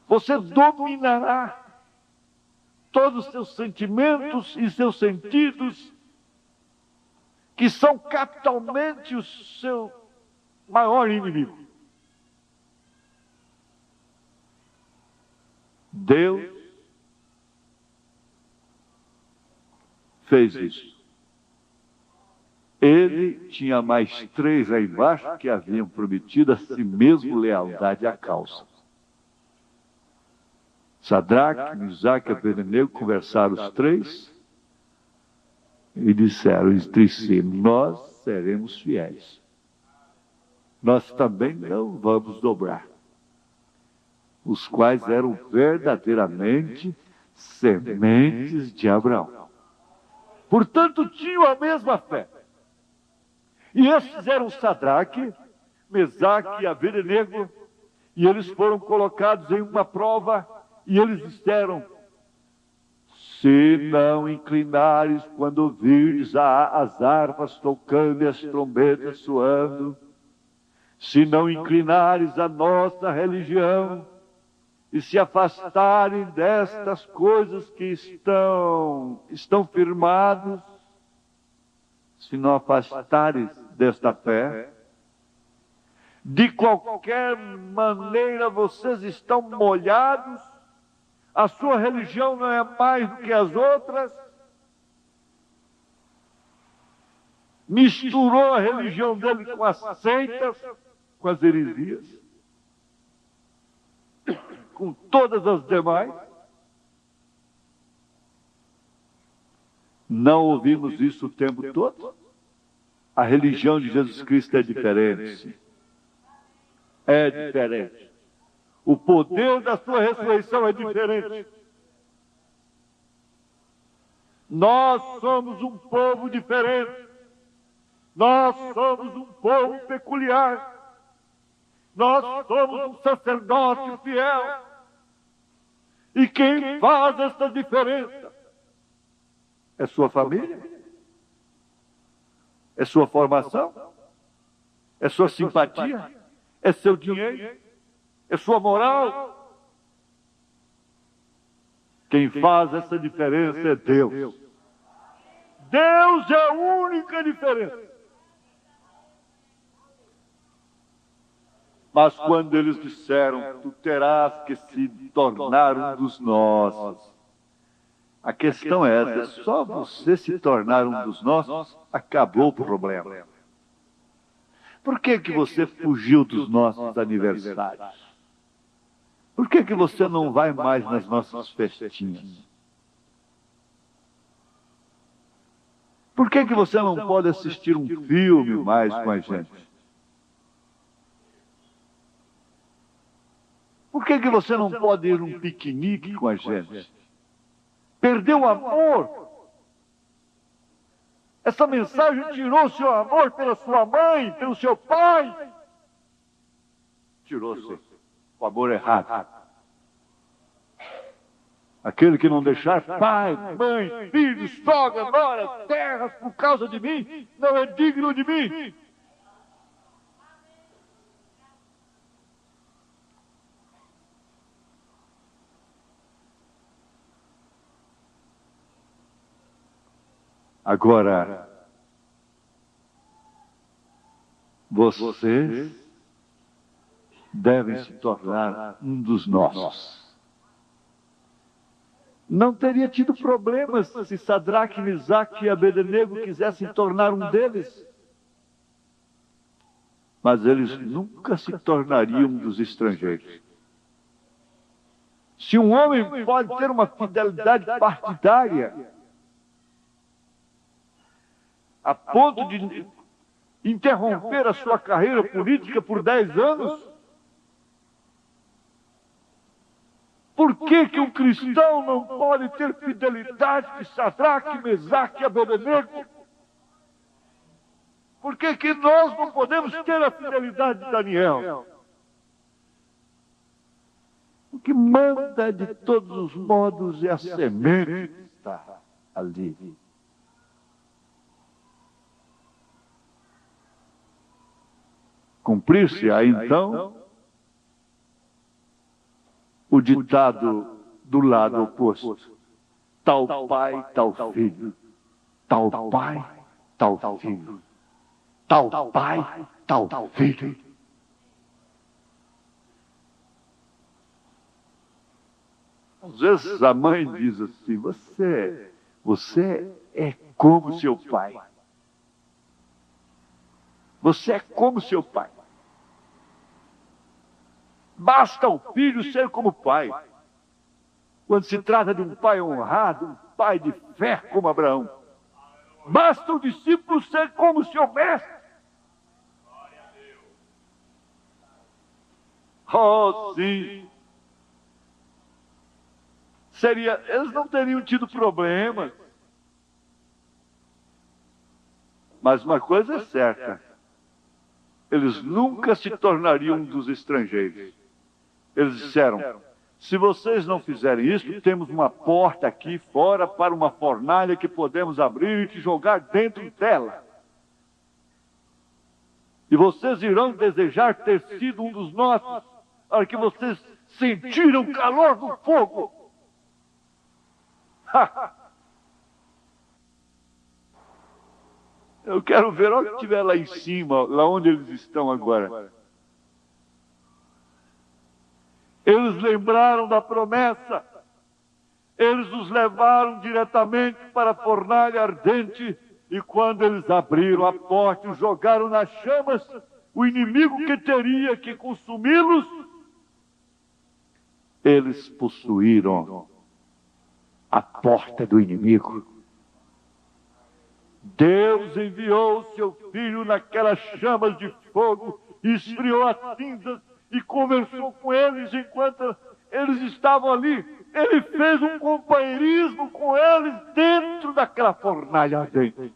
Você dominará todos os seus sentimentos e seus sentidos, que são capitalmente o seu maior inimigo. Deus fez isso. Ele tinha mais 3 aí embaixo que haviam prometido a si mesmo lealdade à causa. Sadraque, Misaque e Abednego conversaram os 3 e disseram entre si: nós seremos fiéis. Nós também não vamos dobrar. Os quais eram verdadeiramente sementes de Abraão. Portanto, tinham a mesma fé. E esses eram Sadraque, Mesaque e Abednego, e eles foram colocados em uma prova, e eles disseram: se não inclinares quando ouvirdes as harpas tocando e as trombetas soando, se não inclinares a nossa religião, e se afastarem destas coisas que estão firmados, se não afastares desta fé, de qualquer maneira vocês estão molhados, a sua religião não é mais do que as outras, misturou a religião dele com as seitas, com as heresias, com todas as demais. Não ouvimos isso o tempo todo? A religião de Jesus Cristo é diferente. É diferente. O poder da sua ressurreição é diferente. Nós somos um povo diferente. Nós somos um povo peculiar. Nós somos um sacerdote fiel. E quem faz essa diferença é sua família? É sua formação? É sua simpatia? É seu dinheiro? É sua moral? Quem faz essa diferença é Deus. Deus é a única diferença. Mas quando eles disseram, tu terás que se tornar um dos nossos. A questão é essa, só você se tornar um dos nossos, acabou o problema. Por que você fugiu dos nossos aniversários? Por que você não vai mais nas nossas festinhas? Por que você não pode assistir um filme mais com a gente? Por que você não pode ir num piquenique com a gente? Perdeu o amor. Essa mensagem tirou o seu amor pela sua mãe, pelo seu pai. Tirou-se o amor errado. Aquele que não deixar pai, mãe, filhos, sogra, nora, terras por causa de mim, não é digno de mim. Agora, vocês devem se tornar um dos nossos. Não teria tido problemas se Sadraque, Misaque e Abednego quisessem tornar um deles. Mas eles nunca se tornariam um dos estrangeiros. Se um homem pode ter uma fidelidade partidária, a ponto de interromper a sua carreira política por 10 anos, por que um cristão não pode ter fidelidade de Sadraque, Mesaque e Abednego? Por que nós não podemos ter a fidelidade de Daniel? O que manda de todos os modos é a semente que está ali. Cumprir-se-á então o ditado do lado oposto: tal pai, tal filho, tal pai, tal filho, tal pai, tal filho. Às vezes a mãe diz assim: você é como seu pai. Você é como seu pai. Basta o filho ser como o pai. Quando se trata de um pai honrado, um pai de fé como Abraão, basta o discípulo ser como o seu mestre. Oh, sim. Eles não teriam tido problemas. Mas uma coisa é certa: eles nunca se tornariam um dos estrangeiros. Eles disseram: se vocês não fizerem isso, temos uma porta aqui fora para uma fornalha que podemos abrir e te jogar dentro dela. E vocês irão desejar ter sido um dos nossos, para que vocês sentiram o calor do fogo. Eu quero ver o que estiver lá em cima, lá onde eles estão agora. Eles lembraram da promessa. Eles os levaram diretamente para a fornalha ardente. E quando eles abriram a porta e jogaram nas chamas, o inimigo que teria que consumi-los, eles possuíram a porta do inimigo. Deus enviou o seu filho naquelas chamas de fogo, esfriou as cinzas e conversou com eles enquanto eles estavam ali. Ele fez um companheirismo com eles dentro daquela fornalha ardente.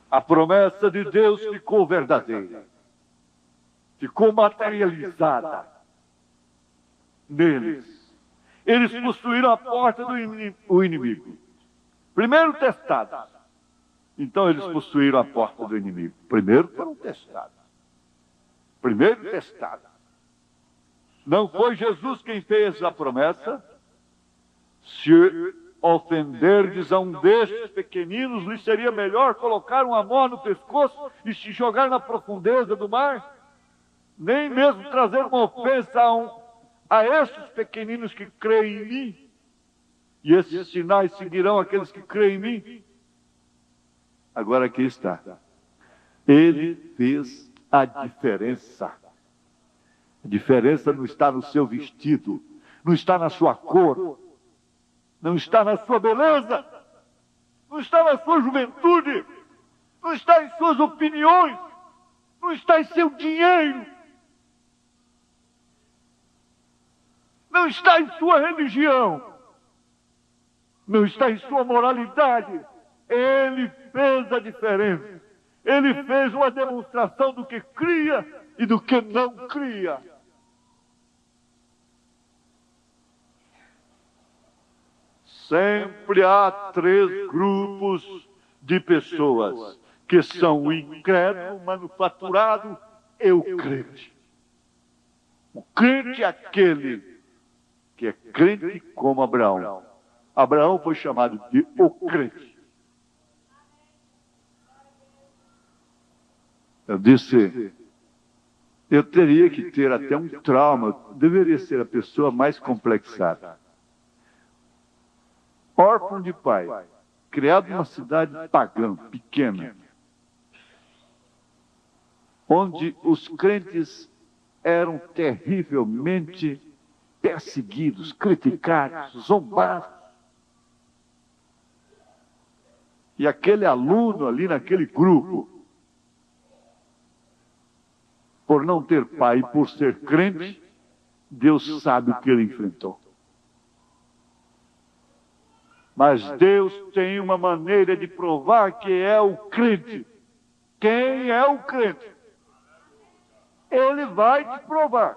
A promessa de Deus ficou verdadeira, ficou materializada neles. Eles possuíram a porta do inimigo. Primeiro testados. Então eles possuíram a porta do inimigo. Primeiro foram testados. Primeiro testados. Não foi Jesus quem fez a promessa. Se ofenderdes a um destes pequeninos, lhe seria melhor colocar uma mão no pescoço e se jogar na profundeza do mar? Nem mesmo trazer uma ofensa a estes pequeninos que creem em mim? E esses sinais seguirão aqueles que creem em mim? Agora aqui está. Ele fez a diferença. A diferença não está no seu vestido, não está na sua cor, não está na sua beleza, não está na sua juventude, não está em suas opiniões, não está em seu dinheiro, não está em sua religião, não está em sua moralidade. Ele fez a diferença. Ele fez uma demonstração do que cria e do que não cria. Sempre há três grupos de pessoas, que são o incrédulo, o manufaturado e o crente. O crente é aquele que é crente como Abraão. Abraão foi chamado de o crente. Eu disse, eu teria que ter até um trauma, deveria ser a pessoa mais complexada. Órfão de pai, criado numa cidade pagã, pequena, onde os crentes eram terrivelmente perseguidos, criticados, zombados. E aquele aluno ali naquele grupo, por não ter pai e por ser crente, Deus sabe o que ele enfrentou. Mas Deus tem uma maneira de provar que é o crente. Quem é o crente? Ele vai te provar.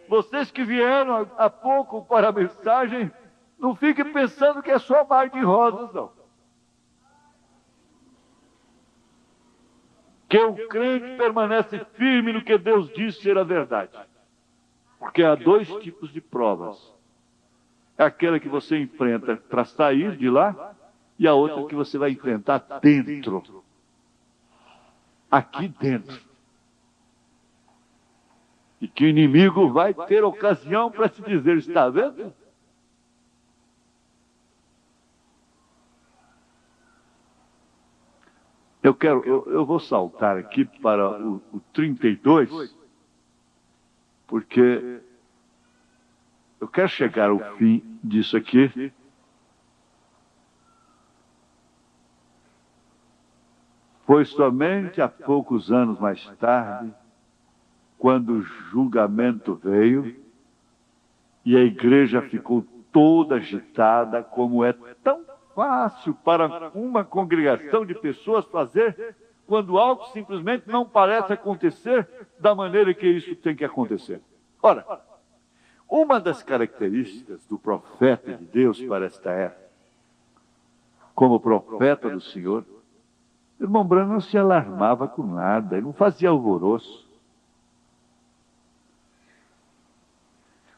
Vocês que vieram há pouco para a mensagem, não fiquem pensando que é só mar de rosas, não. Que o crente permanece firme no que Deus diz ser a verdade. Porque há dois tipos de provas. É aquela que você enfrenta para sair de lá, e a outra que você vai enfrentar dentro. Aqui dentro. E que o inimigo vai ter ocasião para te dizer, está vendo? Eu vou saltar aqui para o 32, porque eu quero chegar ao fim disso aqui. Foi somente há poucos anos mais tarde, quando o julgamento veio, e a igreja ficou toda agitada, como é tão fácil para uma congregação de pessoas fazer, quando algo simplesmente não parece acontecer da maneira que isso tem que acontecer. Ora, uma das características do profeta de Deus para esta época, como profeta do Senhor, o irmão Branham não se alarmava com nada, ele não fazia alvoroço.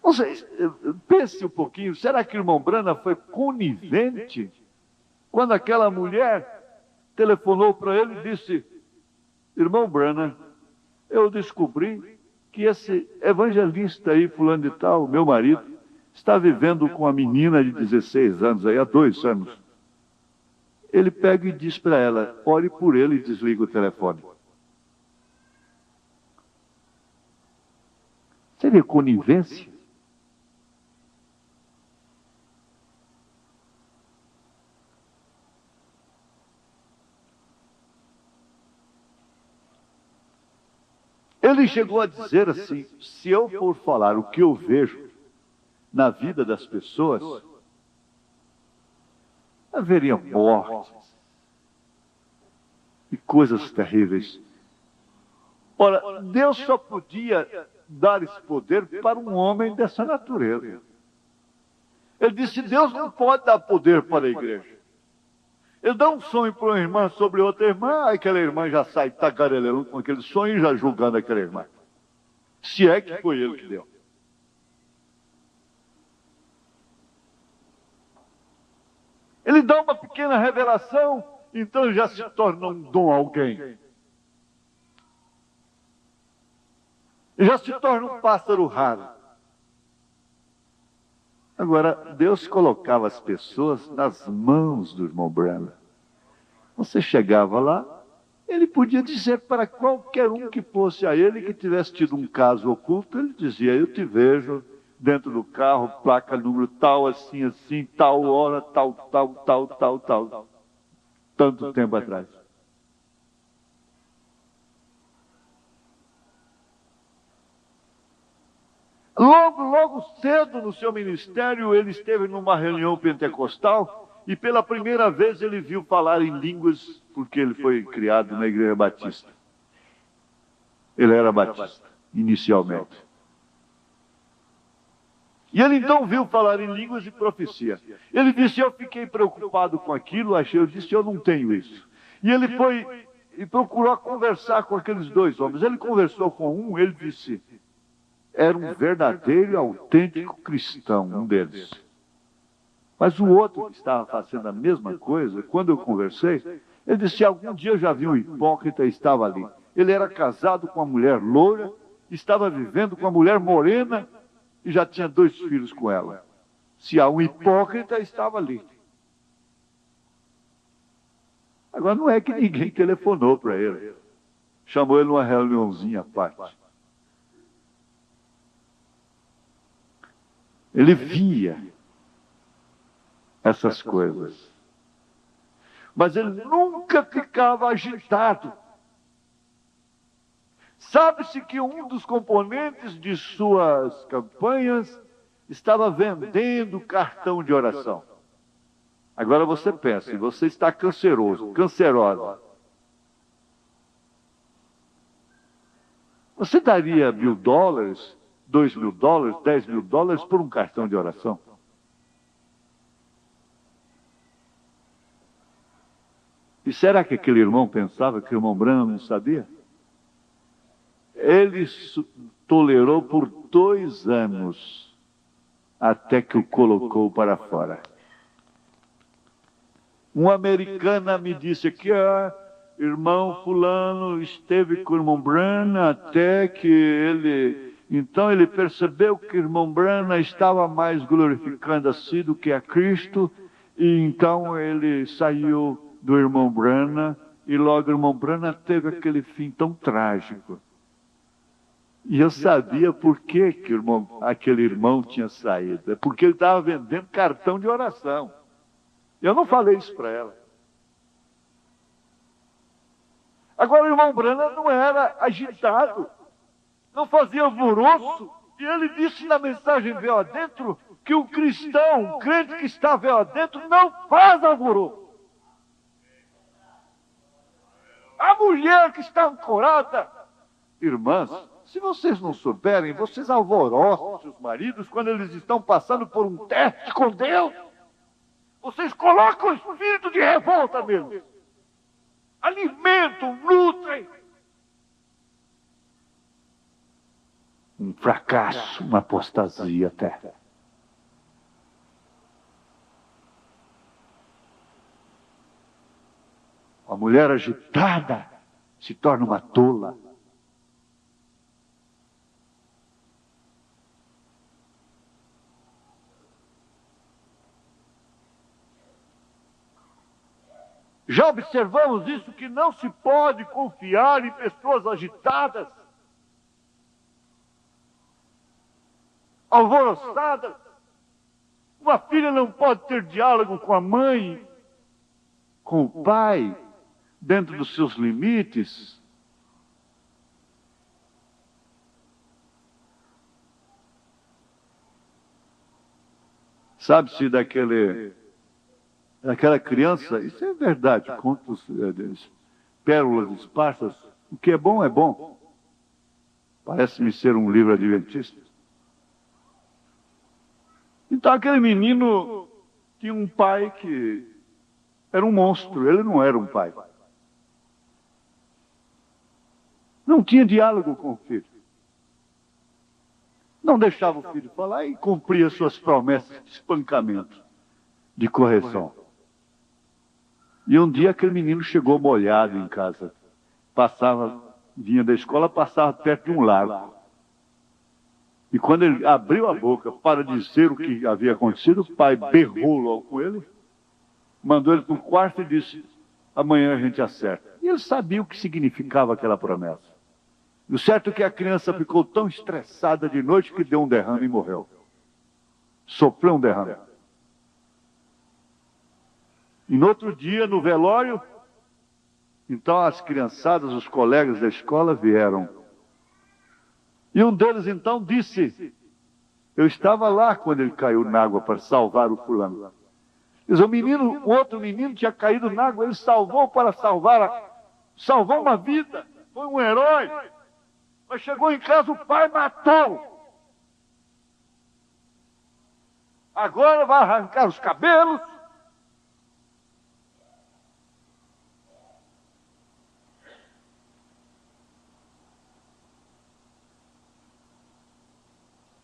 Não sei, pense um pouquinho, será que o irmão Branham foi conivente quando aquela mulher telefonou para ele e disse, irmão Branham, eu descobri que esse evangelista aí, fulano de tal, meu marido, está vivendo com uma menina de 16 anos, aí há 2 anos. Ele pega e diz para ela, ore por ele e desliga o telefone. Seria conivência? Ele chegou a dizer assim, se eu for falar o que eu vejo na vida das pessoas, haveria mortes e coisas terríveis. Ora, Deus só podia dar esse poder para um homem dessa natureza. Ele disse, Deus não pode dar poder para a igreja. Ele dá um sonho para uma irmã sobre outra irmã, aí aquela irmã já sai tagarelando com aquele sonho e já julgando aquela irmã. Se é que foi ele que deu. Ele dá uma pequena revelação, então já se torna um dom a alguém. Já se torna um pássaro raro. Agora, Deus colocava as pessoas nas mãos do irmão Branham. Você chegava lá, ele podia dizer para qualquer um que fosse a ele, que tivesse tido um caso oculto, ele dizia: eu te vejo dentro do carro, placa, número tal, assim, assim, tal hora, tal, tal, tal, tal, tal. Tanto tempo atrás. Logo cedo no seu ministério, ele esteve numa reunião pentecostal e pela primeira vez ele viu falar em línguas, porque ele foi criado na igreja batista. Ele era batista, inicialmente. E ele então viu falar em línguas e profecia. Ele disse: eu fiquei preocupado com aquilo, eu disse: eu não tenho isso. E ele foi e procurou conversar com aqueles dois homens. Ele conversou com um, ele disse: era um verdadeiro e autêntico cristão, um deles. Mas o outro que estava fazendo a mesma coisa, quando eu conversei, ele disse: algum dia eu já vi um hipócrita e estava ali. Ele era casado com uma mulher loura, estava vivendo com uma mulher morena, e já tinha 2 filhos com ela. Se há um hipócrita, estava ali. Agora, não é que ninguém telefonou para ele. Chamou ele numa reuniãozinha à parte. Ele via essas coisas. Mas ele nunca ficava agitado. Sabe-se que um dos componentes de suas campanhas estava vendendo cartão de oração. Agora você pensa, você está cancerosa. Você daria $1.000, $2.000, $10.000 por um cartão de oração? E será que aquele irmão pensava que o irmão Branham não sabia? Ele tolerou por 2 anos, até que o colocou para fora. Uma americana me disse que irmão fulano esteve com o irmão Branham até que ele... Então ele percebeu que o irmão Branham estava mais glorificando a si do que a Cristo, e então ele saiu do irmão Branham, e logo o irmão Branham teve aquele fim tão trágico. E eu sabia por que aquele irmão tinha saído. É porque ele estava vendendo cartão de oração. Eu não falei isso para ela. Agora o irmão Branham não era agitado, não fazia alvoroço. E ele disse na mensagem Véu Adentro que o cristão, o crente que está véu adentro, não faz alvoroço. A mulher que está ancorada, irmãs, se vocês não souberem, vocês alvoroçam seus maridos quando eles estão passando por um teste com Deus. Vocês colocam o espírito de revolta neles. Alimentam, nutrem. Um fracasso, uma apostasia até. Uma mulher agitada se torna uma tola. Já observamos isso, que não se pode confiar em pessoas agitadas, alvoroçadas. Uma filha não pode ter diálogo com a mãe, com o pai, dentro dos seus limites. Sabe-se daquela criança, isso é verdade, contos, pérolas esparsas, o que é bom. Parece-me ser um livro adventista. Então aquele menino tinha um pai que era um monstro, ele não era um pai. Não tinha diálogo com o filho. Não deixava o filho falar e cumpria suas promessas de espancamento, de correção. E um dia aquele menino chegou molhado em casa. Vinha da escola, passava perto de um lago. E quando ele abriu a boca para dizer o que havia acontecido, o pai berrou logo com ele, mandou ele para o quarto e disse: amanhã a gente acerta. E ele sabia o que significava aquela promessa. E o certo é que a criança ficou tão estressada de noite que deu um derrame e morreu. Sofreu um derrame. E no outro dia, no velório, então as criançadas, os colegas da escola vieram. E um deles então disse: eu estava lá quando ele caiu na água para salvar o fulano. Diz, o outro menino tinha caído na água, ele salvou para salvou uma vida, foi um herói. Mas chegou em casa, o pai matou. Agora vai arrancar os cabelos.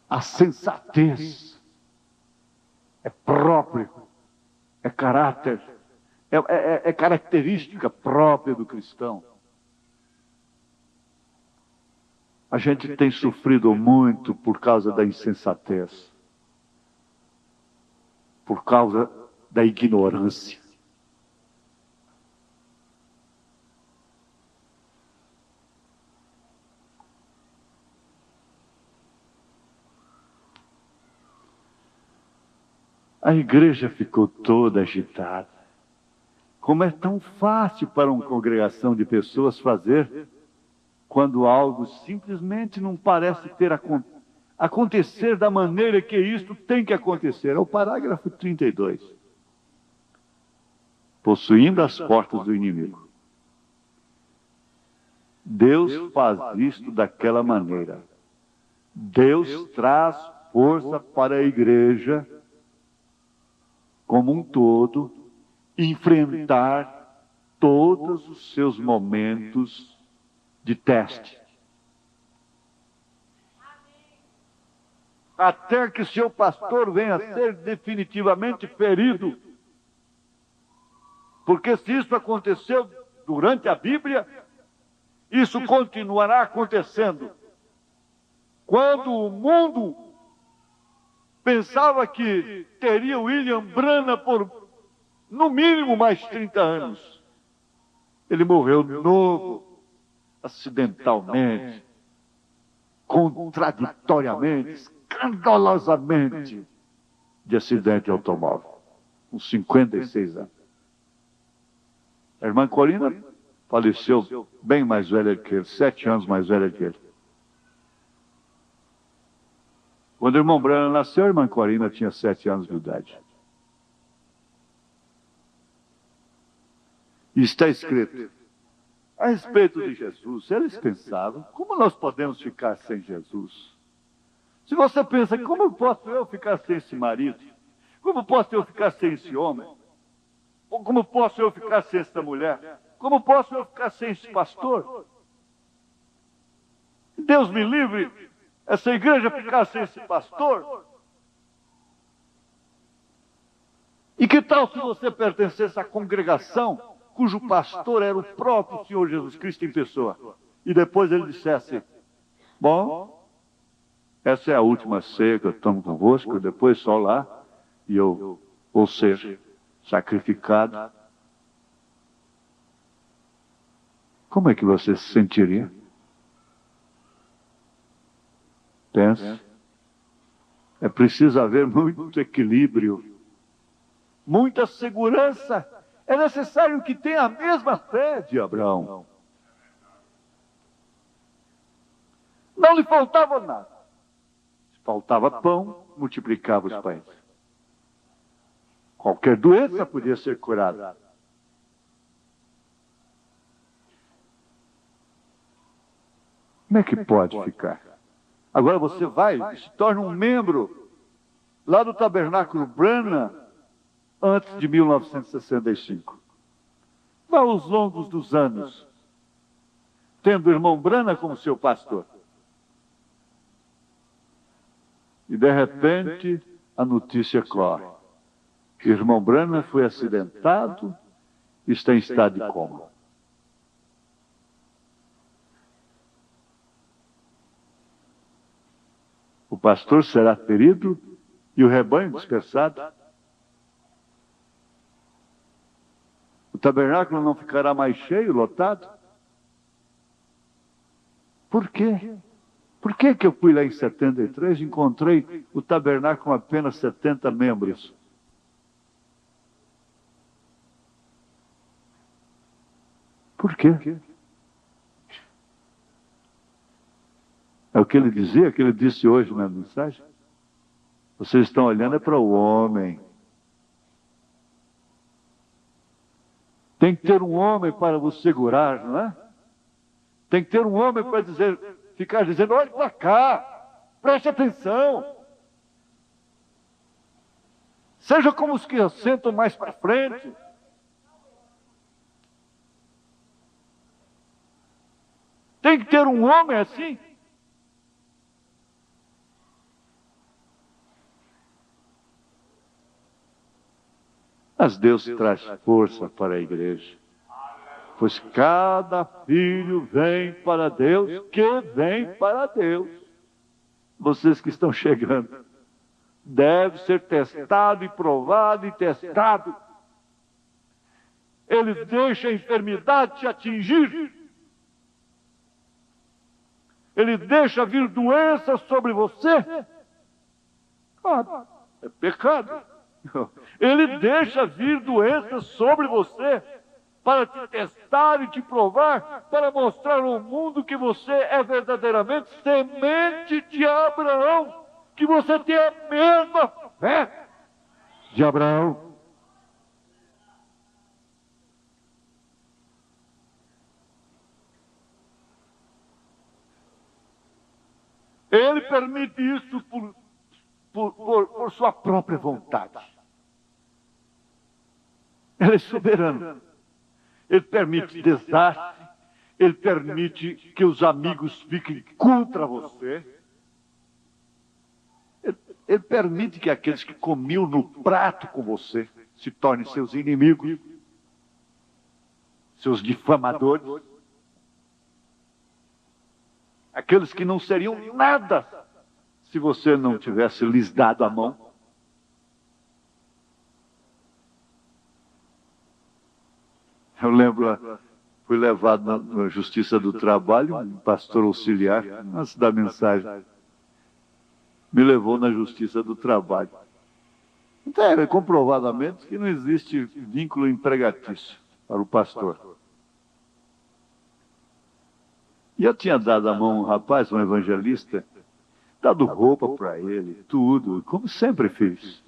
A sensatez é próprio, é caráter, é característica própria do cristão. A gente tem sofrido muito por causa da insensatez, por causa da ignorância. A igreja ficou toda agitada. Como é tão fácil para uma congregação de pessoas fazer quando algo simplesmente não parece ter acontecer da maneira que isto tem que acontecer. É o parágrafo 32. Possuindo as portas do inimigo. Deus faz isto daquela maneira. Deus traz força para a igreja como um todo, enfrentar todos os seus momentos de teste. Até que seu pastor venha a ser definitivamente ferido. Porque se isso aconteceu durante a Bíblia, isso continuará acontecendo. Quando o mundo pensava que teria William Branham por, no mínimo, mais 30 anos. Ele morreu novo, acidentalmente, contraditoriamente, escandalosamente, de acidente de automóvel, com 56 anos. A irmã Corina faleceu bem mais velha que ele, 7 anos mais velha que ele. Quando o irmão Branham nasceu, a irmã Corina tinha 7 anos de idade. E está escrito, a respeito de Jesus, eles pensavam, como nós podemos ficar sem Jesus? Se você pensa, como posso eu ficar sem esse marido? Como posso eu ficar sem esse homem? Ou como posso eu ficar sem essa mulher? Como posso eu ficar sem esse pastor? Deus me livre, essa igreja ficar sem esse pastor? E que tal se você pertencesse à congregação cujo pastor era o próprio Senhor Jesus Cristo em pessoa? E depois ele dissesse, bom, essa é a última ceia que eu tomo convosco, depois só lá, e eu vou ser sacrificado. Como é que você se sentiria? Pense. É preciso haver muito equilíbrio, muita segurança. É necessário que tenha a mesma fé de Abraão. Não lhe faltava nada. Se faltava pão, multiplicava os pães. Qualquer doença podia ser curada. Como é que pode ficar? Agora você vai e se torna um membro lá do Tabernáculo Branham antes de 1965. Vá aos longos dos anos, tendo o irmão Branham como seu pastor. E de repente a notícia corre. O irmão Branham foi acidentado está em estado de coma. O pastor será ferido e o rebanho dispersado. O tabernáculo não ficará mais cheio, lotado. Por quê? Por que eu fui lá em 73 e encontrei o tabernáculo com apenas 70 membros? Por quê? É o que ele dizia, que ele disse hoje na mensagem. Vocês estão olhando para o homem. Tem que ter um homem para vos segurar, não é? Tem que ter um homem para ficar dizendo, olhe para cá, preste atenção. Seja como os que assentam mais para frente. Tem que ter um homem assim. Mas Deus traz força para a igreja. Pois cada filho vem para Deus, que vem para Deus. Vocês que estão chegando, deve ser testado e provado e testado. Ele deixa a enfermidade te atingir. Ele deixa vir doenças sobre você. Ah, é pecado. Ele deixa vir doenças sobre você para te testar e te provar, para mostrar ao mundo que você é verdadeiramente semente de Abraão, que você tem a mesma fé de Abraão. Ele permite isso por sua própria vontade. Ele é soberano. Ele permite desastre. Ele permite que os amigos fiquem contra você. Ele permite que aqueles que comiam no prato com você se tornem seus inimigos, seus difamadores. Aqueles que não seriam nada se você não tivesse lhes dado a mão. Eu lembro, fui levado na Justiça do Trabalho, um pastor auxiliar, antes da mensagem, me levou na Justiça do Trabalho. Então, é comprovadamente que não existe vínculo empregatício para o pastor. E eu tinha dado a mão a um rapaz, um evangelista, dado roupa para ele, tudo, como sempre fiz.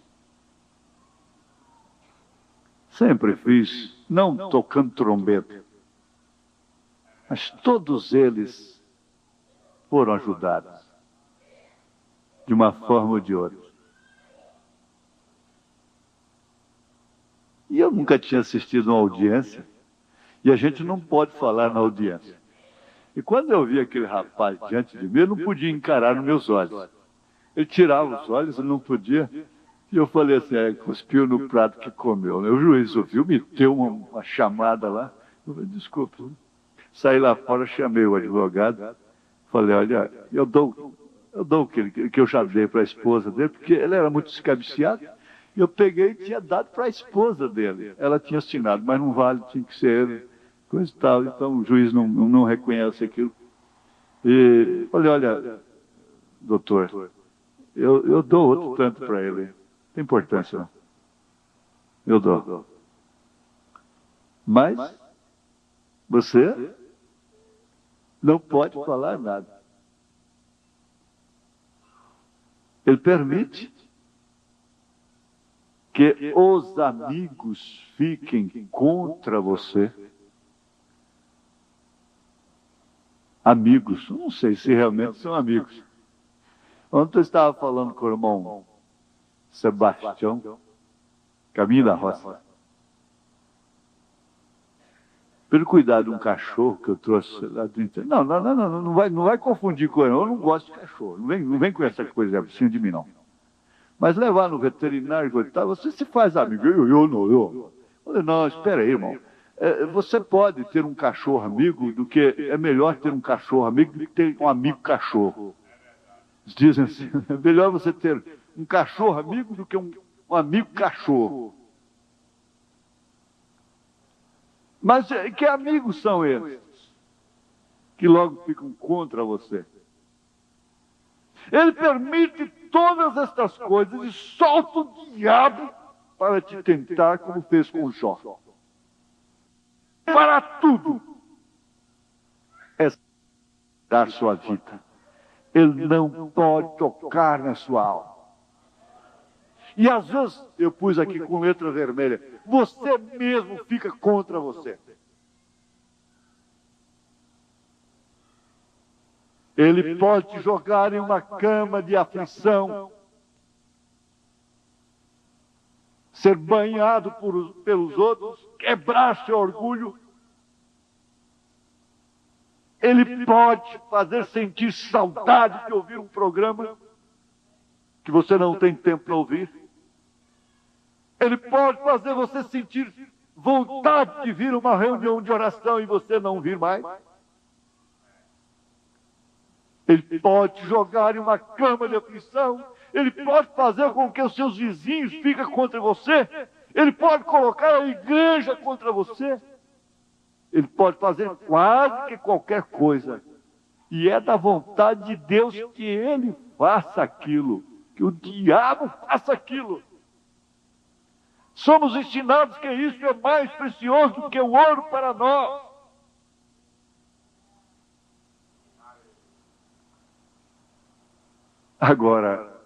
Sempre fiz, não tocando trombeta. Mas todos eles foram ajudados, de uma forma ou de outra. E eu nunca tinha assistido uma audiência, e a gente não pode falar na audiência. E quando eu vi aquele rapaz diante de mim, eu não podia encarar nos meus olhos. Ele tirava os olhos, eu não podia. E eu falei assim, cuspiu no prato que comeu. O juiz ouviu, me deu uma chamada lá. Eu falei, desculpa. Saí lá fora, chamei o advogado. Falei, olha, eu dou o que eu já dei para a esposa dele, porque ele era muito escabiciado. E eu peguei e tinha dado para a esposa dele. Ela tinha assinado, mas não vale, tinha que ser ele. Coisa e tal. Então o juiz não reconhece aquilo. E falei, olha, doutor, eu dou outro tanto para ele. Não tem importância, não. Eu dou. Mas você não pode falar nada. Ele permite que os amigos fiquem contra você. Amigos, não sei se realmente são amigos. Ontem eu estava falando com o irmão Sebastião, caminho da roça. Pelo cuidado de um cachorro que eu trouxe lá dentro. Não vai confundir com ele. Eu não gosto de cachorro. Não vem com essa coisa assim de mim, não. Mas levar no veterinário e tal, você se faz amigo. Eu não. Eu falei, não, espera aí, irmão. Você pode ter um cachorro amigo do que... É melhor ter um cachorro amigo do que ter um amigo cachorro. Dizem assim, é melhor você ter um cachorro amigo do que um amigo cachorro. Mas que amigos são esses? Que logo ficam contra você. Ele permite todas estas coisas e solta o diabo para te tentar, como fez com Jó. Para tudo é dar sua vida. Ele não pode tocar na sua alma. E às vezes, eu pus aqui com letra vermelha, você mesmo fica contra você. Ele pode te jogar em uma cama de aflição, ser banhado pelos outros, quebrar seu orgulho. Ele pode fazer sentir saudade de ouvir um programa que você não tem tempo para ouvir. Ele pode fazer você sentir vontade de vir a uma reunião de oração e você não vir mais. Ele pode te jogar em uma cama de aflição. Ele pode fazer com que os seus vizinhos fiquem contra você. Ele pode colocar a igreja contra você. Ele pode fazer quase que qualquer coisa. E é da vontade de Deus que ele faça aquilo. Que o diabo faça aquilo. Somos ensinados que isso é mais precioso do que o ouro para nós. Agora,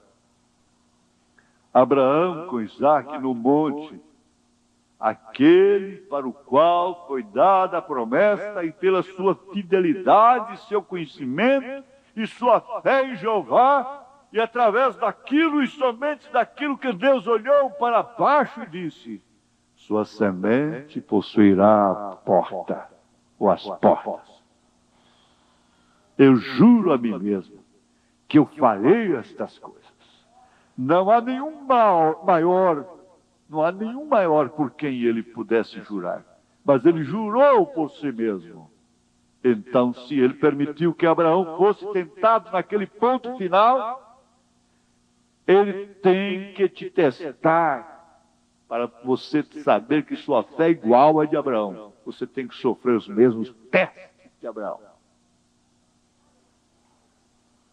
Abraão com Isaac no monte, aquele para o qual foi dada a promessa, e pela sua fidelidade, seu conhecimento e sua fé em Jeová, e através daquilo e somente daquilo que Deus olhou para baixo e disse: sua semente possuirá a porta, ou as portas. Eu juro a mim mesmo que eu farei estas coisas. Não há nenhum maior por quem ele pudesse jurar. Mas ele jurou por si mesmo. Então, se ele permitiu que Abraão fosse tentado naquele ponto final, ele tem que te testar para você saber que sua fé é igual à de Abraão. Você tem que sofrer os mesmos testes de Abraão.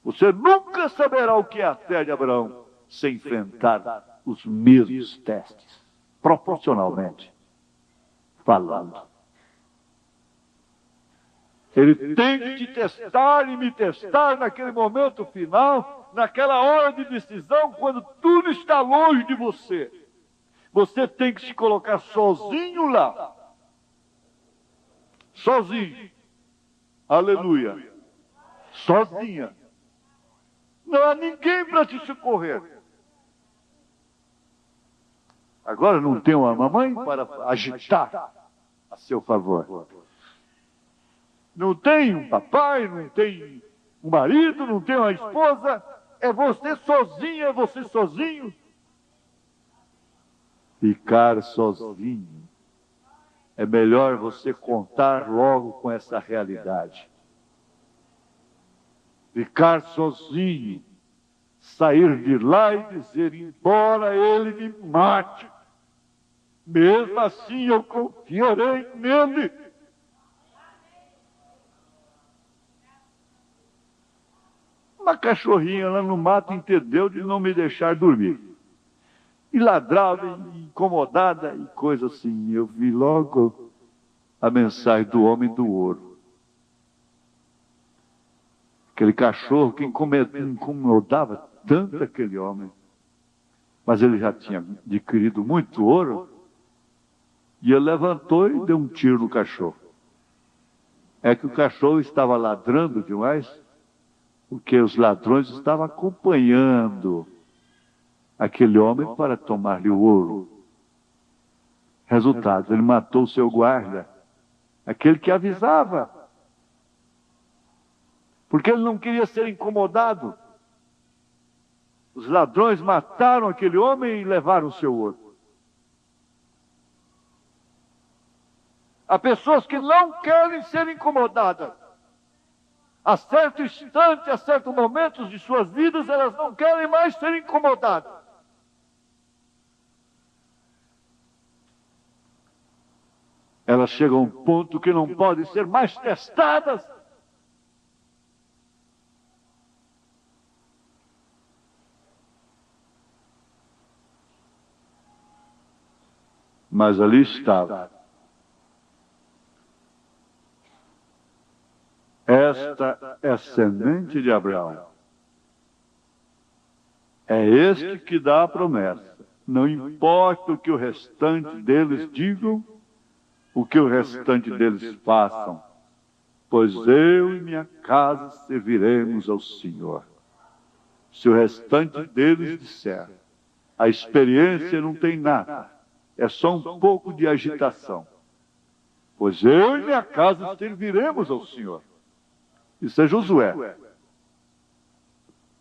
Você nunca saberá o que é a fé de Abraão sem enfrentar os mesmos testes, proporcionalmente falando. Ele tem que te testar e me testar naquele momento final, naquela hora de decisão, quando tudo está longe de você. Você tem que se colocar sozinho lá. Sozinho. Aleluia. Sozinha. Não há ninguém para te socorrer. Agora não tem uma mamãe para agitar a seu favor. Não tem um papai, não tem um marido, não tem uma esposa. É você sozinha, é você sozinho. Ficar sozinho. É melhor você contar logo com essa realidade. Ficar sozinho, sair de lá e dizer: embora ele me mate, mesmo assim eu confiarei nele. Uma cachorrinha lá no mato entendeu de não me deixar dormir. E ladrava, e incomodada, e coisa assim. Eu vi logo a mensagem do homem do ouro. Aquele cachorro que incomodava tanto aquele homem. Mas ele já tinha adquirido muito ouro. E ele levantou e deu um tiro no cachorro. É que o cachorro estava ladrando demais, porque os ladrões estavam acompanhando aquele homem para tomar-lhe o ouro. Resultado, ele matou o seu guarda, aquele que avisava. Porque ele não queria ser incomodado. Os ladrões mataram aquele homem e levaram o seu ouro. Há pessoas que não querem ser incomodadas. A certo instante, a certos momentos de suas vidas, elas não querem mais ser incomodadas. Elas chegam a um ponto que não podem ser mais testadas. Mas ali estava. Esta é a semente de Abraão. É este que dá a promessa. Não importa o que o restante deles digam, o que o restante deles façam, pois eu e minha casa serviremos ao Senhor. Se o restante deles disser, a experiência não tem nada, é só um pouco de agitação, pois eu e minha casa serviremos ao Senhor. Isso é Josué.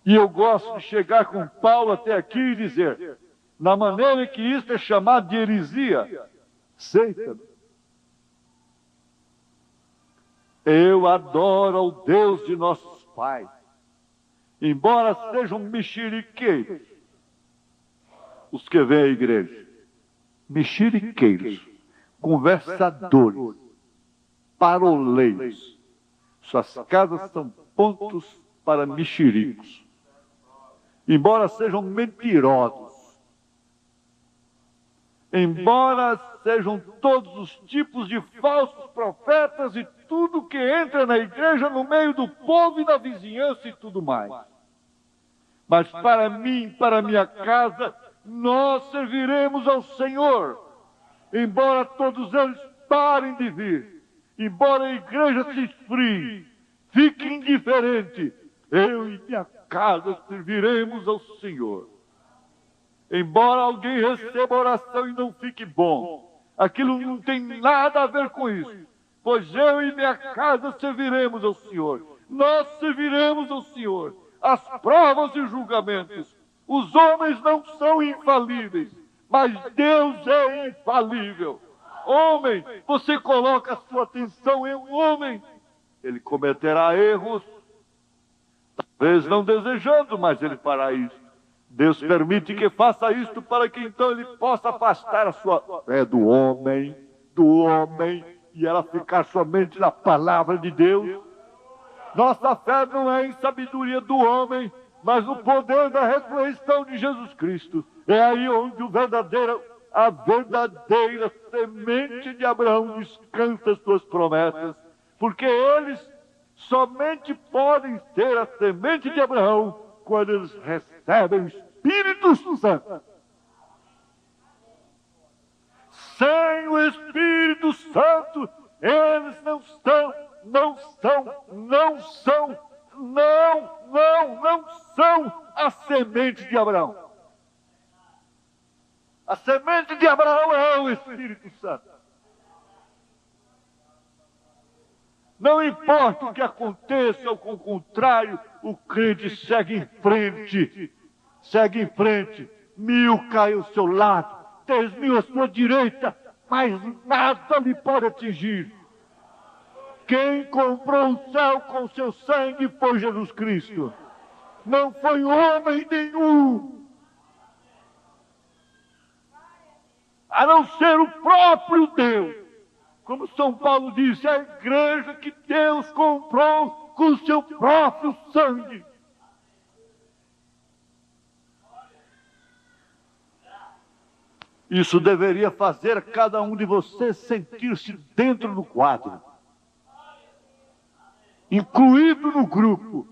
E eu gosto de chegar com Paulo até aqui e dizer, na maneira que isso é chamado de heresia, seita. Eu adoro ao Deus de nossos pais, embora sejam mexeriqueiros, os que vêm à igreja, mexeriqueiros, conversadores, paroleiros. Suas casas são pontos para mexericos. Embora sejam mentirosos, embora sejam todos os tipos de falsos profetas e tudo que entra na igreja, no meio do povo e na vizinhança e tudo mais. Mas para mim, para minha casa, nós serviremos ao Senhor. Embora todos eles parem de vir, embora a igreja se esfrie, fique indiferente, eu e minha casa serviremos ao Senhor. Embora alguém receba oração e não fique bom, aquilo não tem nada a ver com isso, pois eu e minha casa serviremos ao Senhor. Nós serviremos ao Senhor. As provas e julgamentos, os homens não são infalíveis, mas Deus é infalível. Homem, você coloca a sua atenção em um homem, ele cometerá erros, talvez não desejando, mas ele fará isso. Deus permite que faça isto para que então ele possa afastar a sua fé do homem, e ela ficar somente na palavra de Deus. Nossa fé não é em sabedoria do homem, mas no poder da ressurreição de Jesus Cristo. É aí onde a verdadeira semente de Abraão descansa as suas promessas, porque eles somente podem ser a semente de Abraão quando eles recebem o Espírito Santo. Sem o Espírito Santo, eles não são a semente de Abraão. A semente de Abraão é o Espírito Santo. Não importa o que aconteça, ao contrário, o crente segue em frente. 1000 caem ao seu lado, 10.000 à sua direita, mas nada lhe pode atingir. Quem comprou o céu com seu sangue foi Jesus Cristo. Não foi homem nenhum, a não ser o próprio Deus. Como São Paulo disse, a igreja que Deus comprou com o seu próprio sangue. Isso deveria fazer cada um de vocês sentir-se dentro do quadro, incluído no grupo,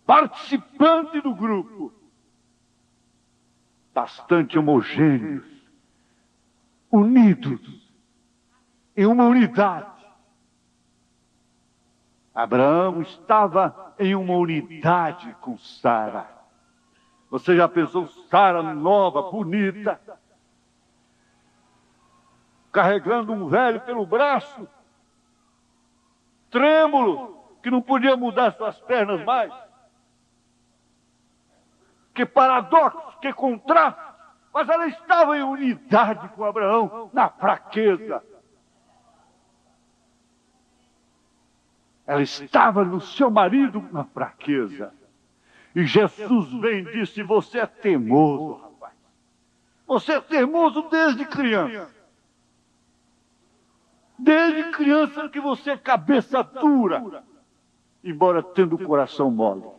participante do grupo, bastante homogêneos, unidos em uma unidade. Abraão estava em uma unidade com Sara. Você já pensou Sara nova, bonita, carregando um velho pelo braço, trêmulo, que não podia mudar suas pernas mais? Que paradoxo, que contraste! Mas ela estava em unidade com Abraão, na fraqueza. Ela estava no seu marido na fraqueza. E Jesus vem e disse: você é teimoso, rapaz. Você é teimoso desde criança. Desde criança que você é cabeça dura, embora tendo o coração mole.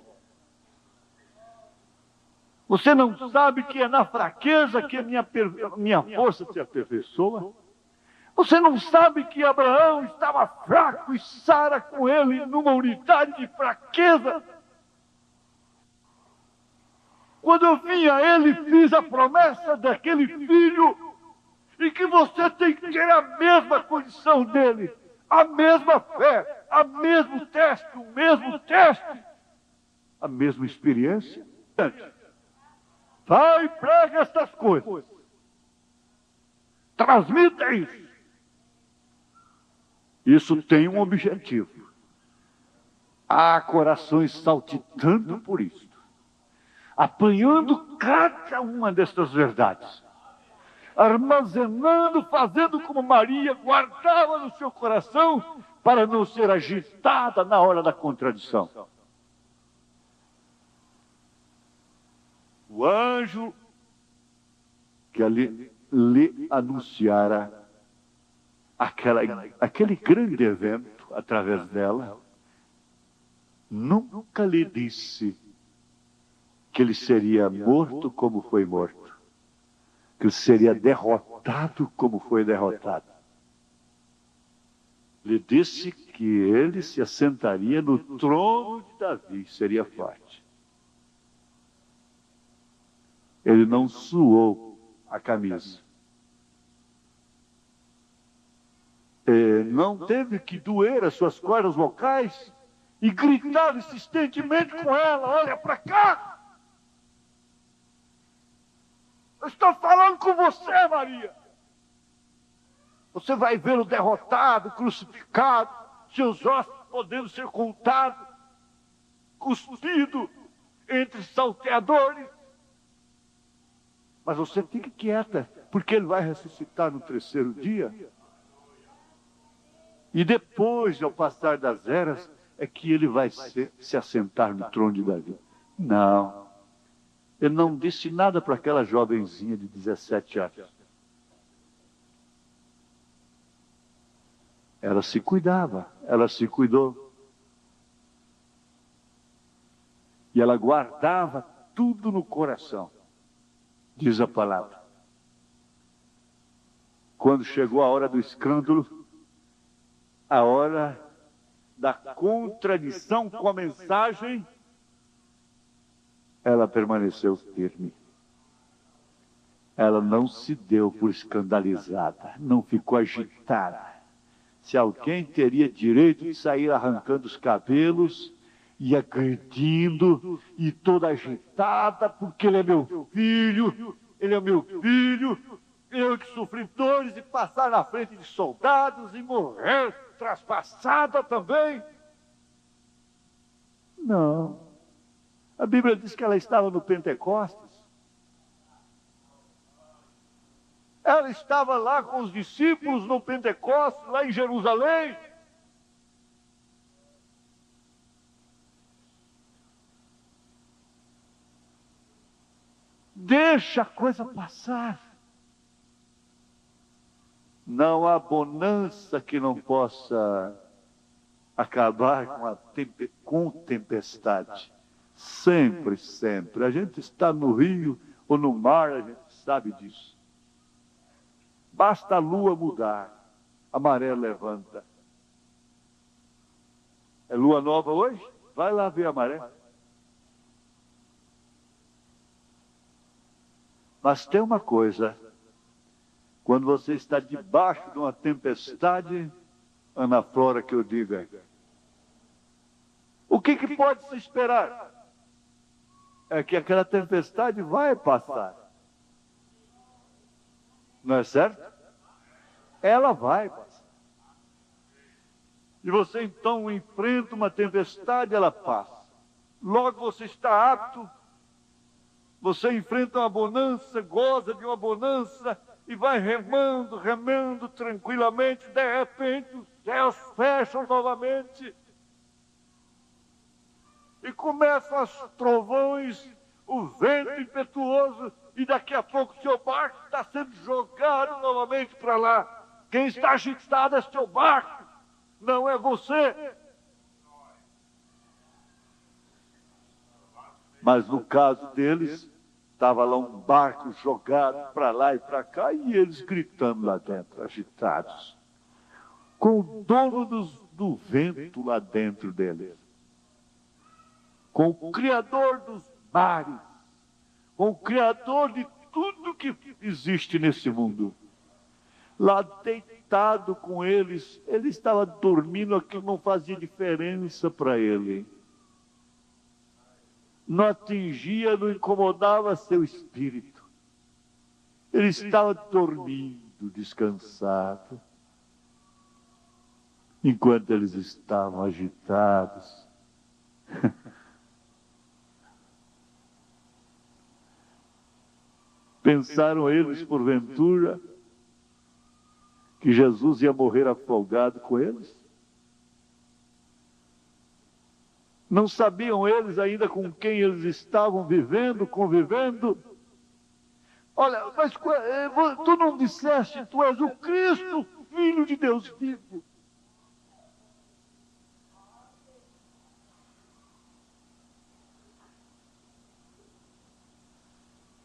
Você não sabe que é na fraqueza que a minha força se aperfeiçoa? Você não sabe que Abraão estava fraco e Sara com ele numa unidade de fraqueza? Quando eu vim a ele, fiz a promessa daquele filho, e que você tem que ter a mesma condição dele, a mesma fé, o mesmo teste, a mesma experiência. Vai e prega estas coisas. Transmita isso. Isso tem um objetivo. Há corações saltitando por isso, apanhando cada uma destas verdades, armazenando, fazendo como Maria guardava no seu coração, para não ser agitada na hora da contradição. O anjo que ali lhe anunciara aquele grande evento através dela, nunca lhe disse que ele seria morto como foi morto, que ele seria derrotado como foi derrotado. Lhe disse que ele se assentaria no trono de Davi, seria forte. Ele não suou a camisa. Não teve que doer as suas cordas vocais e gritar insistentemente com ela: olha para cá! Eu estou falando com você, Maria. Você vai vê-lo derrotado, crucificado, seus ossos podendo ser contados, cuspido entre salteadores. Mas você fique quieta, porque ele vai ressuscitar no terceiro dia. E depois, ao passar das eras, é que ele vai se assentar no trono de Davi. Não. Ele não disse nada para aquela jovenzinha de 17 anos. Ela se cuidava, ela se cuidou. E ela guardava tudo no coração, diz a palavra. Quando chegou a hora do escândalo, a hora da contradição com a mensagem, ela permaneceu firme. Ela não se deu por escandalizada, não ficou agitada. Se alguém teria direito de sair arrancando os cabelos e agredindo, e toda agitada, porque ele é meu filho, eu que sofri dores e passar na frente de soldados e morrer traspassada também. Não. A Bíblia diz que ela estava no Pentecostes. Ela estava lá com os discípulos no Pentecostes, lá em Jerusalém. Deixa a coisa passar. Não há bonança que não possa acabar com tempestade. Sempre, sempre. A gente está no rio ou no mar, a gente sabe disso. Basta a lua mudar, a maré levanta. É lua nova hoje? Vai lá ver a maré. Mas tem uma coisa: quando você está debaixo de uma tempestade, Ana Flora, que eu diga, o que pode se esperar? É que aquela tempestade vai passar. Não é certo? Ela vai passar. E você então enfrenta uma tempestade, ela passa. Logo você está apto, você enfrenta uma bonança, goza de uma bonança, e vai remando tranquilamente. De repente os céus fecham novamente, começam os trovões, o vento impetuoso, e daqui a pouco o seu barco está sendo jogado novamente para lá. Quem está agitado é seu barco, não é você. Mas no caso deles, estava lá um barco jogado para lá e para cá, e eles gritando lá dentro, agitados, com o dono do vento lá dentro deles, com o Criador dos mares, com o Criador de tudo que existe nesse mundo. Lá deitado com eles, ele estava dormindo, aquilo não fazia diferença para ele. Não atingia, não incomodava seu espírito. Ele estava dormindo, descansado, enquanto eles estavam agitados. Pensaram eles, porventura, que Jesus ia morrer afogado com eles? Não sabiam eles ainda com quem eles estavam vivendo, convivendo? Olha, mas tu não disseste, tu és o Cristo, Filho de Deus vivo.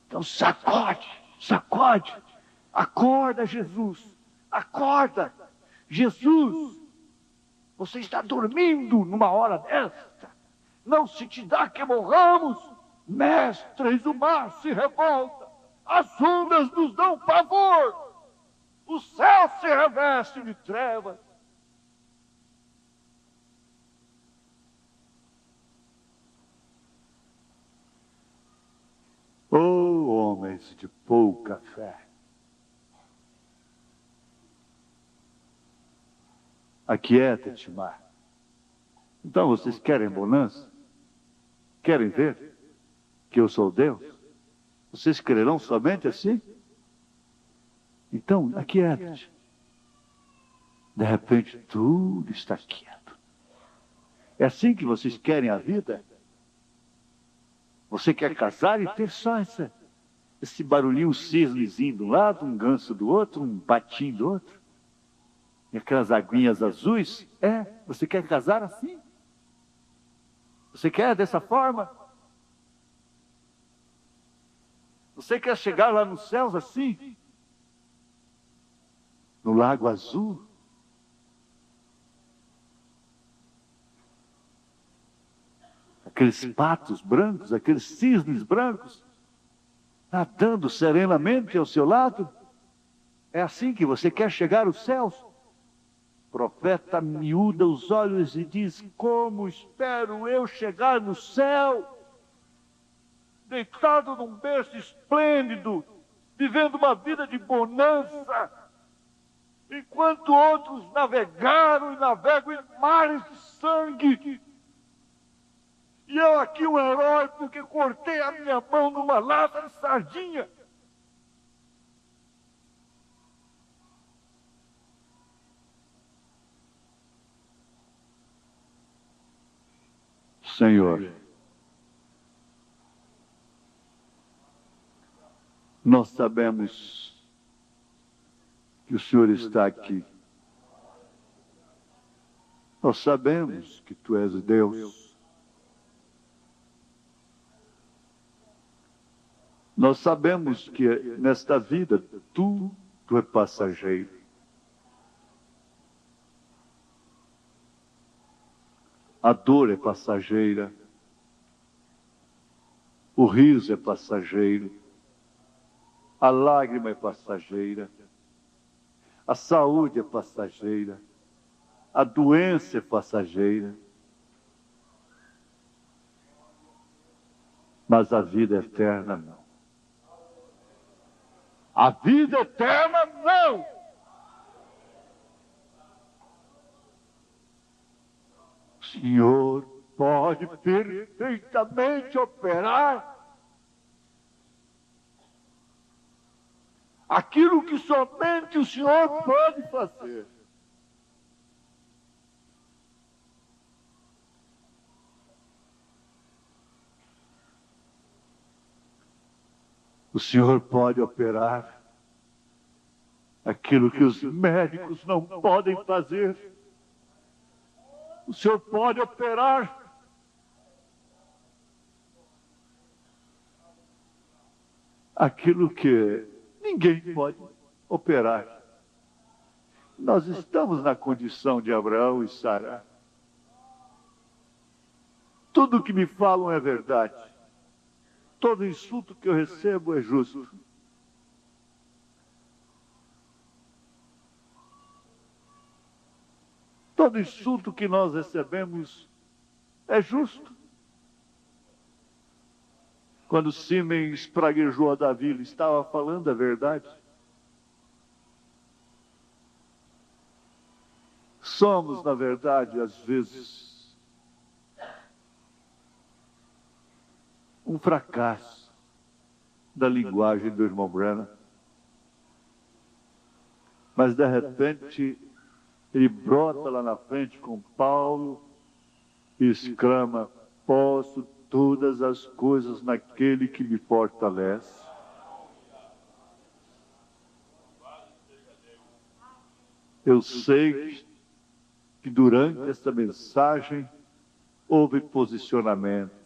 Então sacode, sacode. Acorda, Jesus. Acorda. Jesus, você está dormindo numa hora desta. Não se te dá que morramos. Mestres, o mar se revolta. As ondas nos dão pavor. O céu se reveste de trevas. Oh, homens de pouca fé. Aquieta-te, mar. Então vocês querem bonança? Querem ver que eu sou Deus? Vocês crerão somente assim? Então, aquieta-te. De repente, tudo está quieto. É assim que vocês querem a vida? Você quer casar e ter só esse barulhinho, um cisnezinho de um lado, um ganso do outro, um patinho do outro? E aquelas aguinhas azuis? É, você quer casar assim? Você quer dessa forma? Você quer chegar lá nos céus assim? No lago azul? Aqueles patos brancos, aqueles cisnes brancos, nadando serenamente ao seu lado? É assim que você quer chegar aos céus? O profeta miúda os olhos e diz: como espero eu chegar no céu, deitado num berço esplêndido, vivendo uma vida de bonança, enquanto outros navegaram e navegam em mares de sangue. E eu aqui um herói porque cortei a minha mão numa lata de sardinha. Senhor, nós sabemos que o Senhor está aqui. Nós sabemos que Tu és Deus. Nós sabemos que nesta vida tu é passageiro. A dor é passageira. O riso é passageiro. A lágrima é passageira. A saúde é passageira. A doença é passageira. Mas a vida eterna não. A vida eterna não. O Senhor pode perfeitamente operar aquilo que somente o Senhor pode fazer. O Senhor pode operar aquilo que os médicos não podem fazer. O Senhor pode operar aquilo que ninguém pode operar. Nós estamos na condição de Abraão e Sara. Tudo o que me falam é verdade. Todo insulto que eu recebo é justo. Todo insulto que nós recebemos é justo. Quando Simeão praguejou a Davi, ele estava falando a verdade. Somos, na verdade, às vezes, um fracasso da linguagem do irmão Branham. Mas, de repente, ele brota lá na frente com Paulo e exclama: posso todas as coisas naquele que me fortalece. Eu sei que durante essa mensagem houve posicionamentos.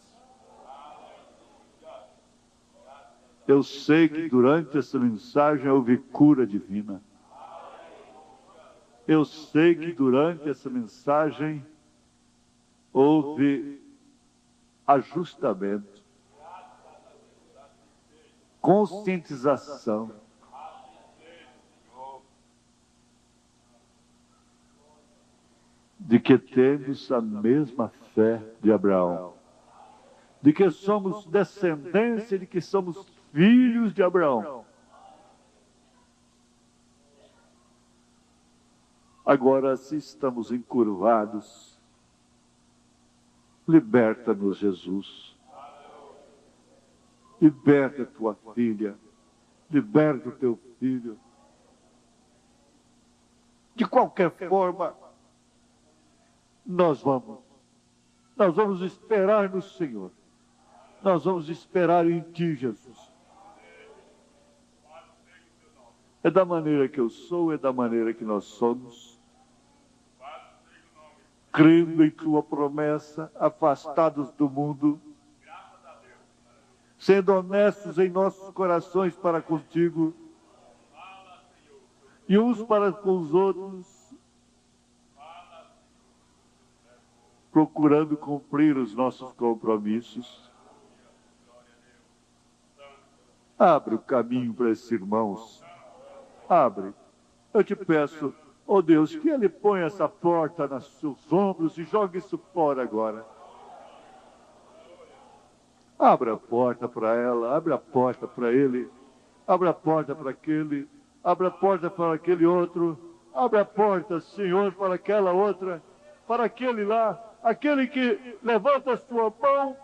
Eu sei que durante essa mensagem houve cura divina. Eu sei que durante essa mensagem houve ajustamento, conscientização. De que temos a mesma fé de Abraão, de que somos descendência, de que somos filhos de Abraão. Agora, se estamos encurvados, liberta-nos, Jesus. Liberta tua filha, liberta o teu filho. De qualquer forma, nós vamos esperar no Senhor. Nós vamos esperar em Ti, Jesus. É da maneira que eu sou, é da maneira que nós somos. Crendo em Tua promessa, afastados do mundo, sendo honestos em nossos corações para contigo e uns para com os outros, procurando cumprir os nossos compromissos. Abre o caminho para esses irmãos. Abre. Eu te peço, ó Deus, que Ele ponha essa porta nos seus ombros e jogue isso fora agora. Abra a porta para ela, abre a porta para ele, abre a porta para aquele, abre a porta para aquele outro, abre a porta, Senhor, para aquela outra, para aquele lá, aquele que levanta a sua mão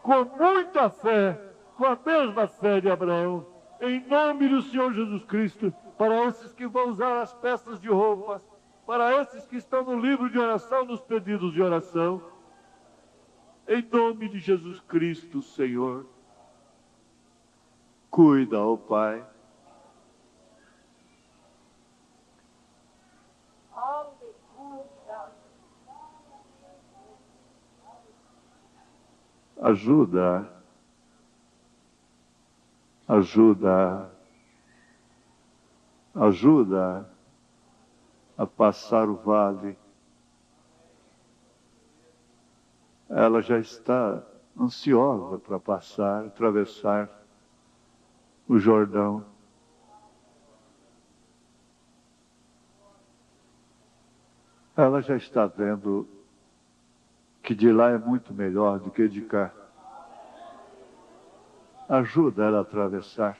com muita fé, com a mesma fé de Abraão, em nome do Senhor Jesus Cristo, para esses que vão usar as peças de roupas, para esses que estão no livro de oração, nos pedidos de oração, em nome de Jesus Cristo, Senhor. Cuida, ó Pai. Ajuda a passar o vale. Ela já está ansiosa para passar, atravessar o Jordão. Ela já está vendo que de lá é muito melhor do que de cá. Ajuda ela a atravessar.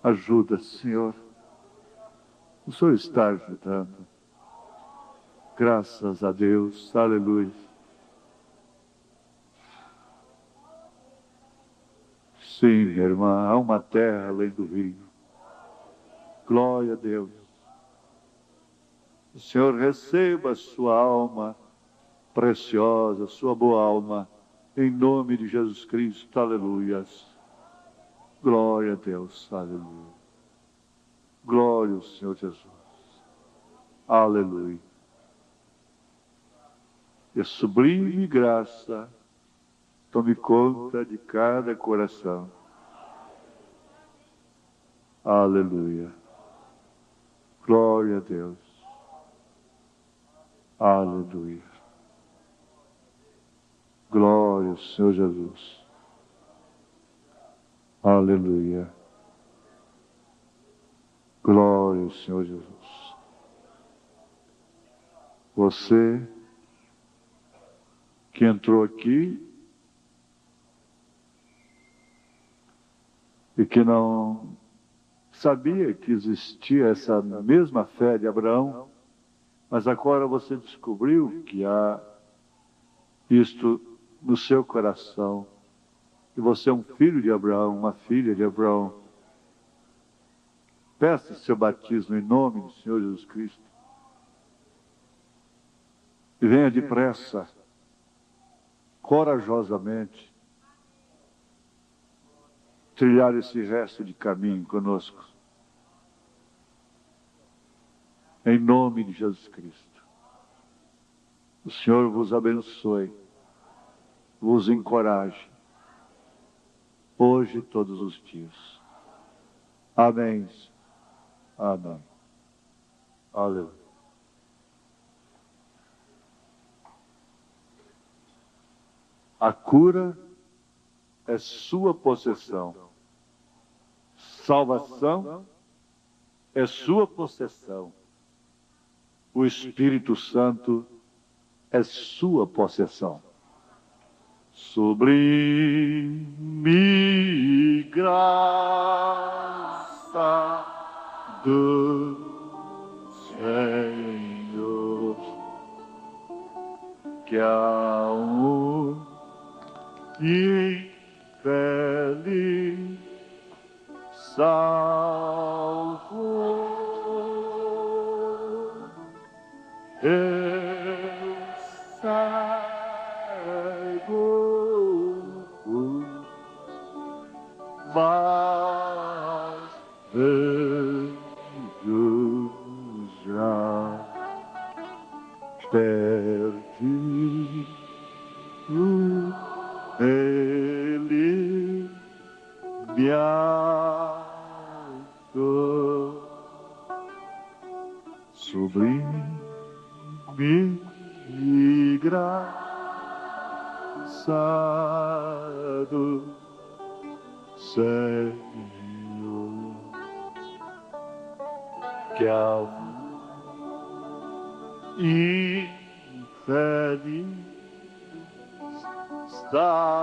Ajuda, Senhor. O Senhor está ajudando. Graças a Deus. Aleluia. Sim, minha irmã, há uma terra além do rio. Glória a Deus. O Senhor receba a sua alma preciosa, sua boa alma, em nome de Jesus Cristo. Aleluia. Glória a Deus. Aleluia. Glória ao Senhor Jesus. Aleluia. E a sublime graça tome conta de cada coração. Aleluia. Glória a Deus. Aleluia. Glória ao Senhor Jesus. Aleluia. Glória ao Senhor Jesus. Você que entrou aqui e que não sabia que existia essa mesma fé de Abraão, mas agora você descobriu que há isto no seu coração, que você é um filho de Abraão, uma filha de Abraão. Peça seu batismo em nome do Senhor Jesus Cristo. E venha depressa, corajosamente, trilhar esse resto de caminho conosco. Em nome de Jesus Cristo. O Senhor vos abençoe, vos encoraje, hoje e todos os dias. Amém. Amém. Aleluia. A cura é sua possessão. Salvação é sua possessão. O Espírito Santo é sua possessão. Sublime graça do Senhor, que a um infeliz salvou. Eu cego, mas vejo já perdido. Ele me achou. Sublime graça do Senhor, que ao infeliz salvou.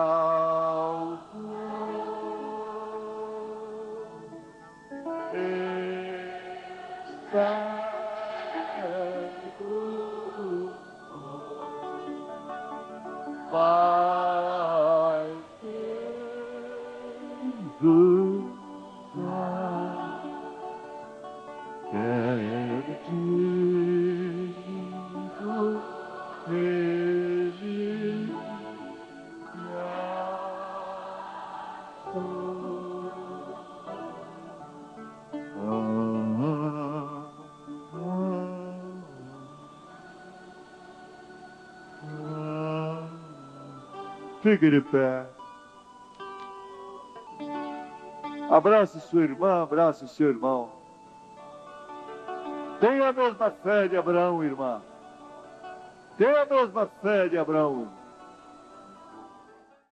Pai, Jesus, fique de pé. Abrace sua irmã, abrace seu irmão. Tenha a mesma fé de Abraão, irmã. Tenha a mesma fé de Abraão.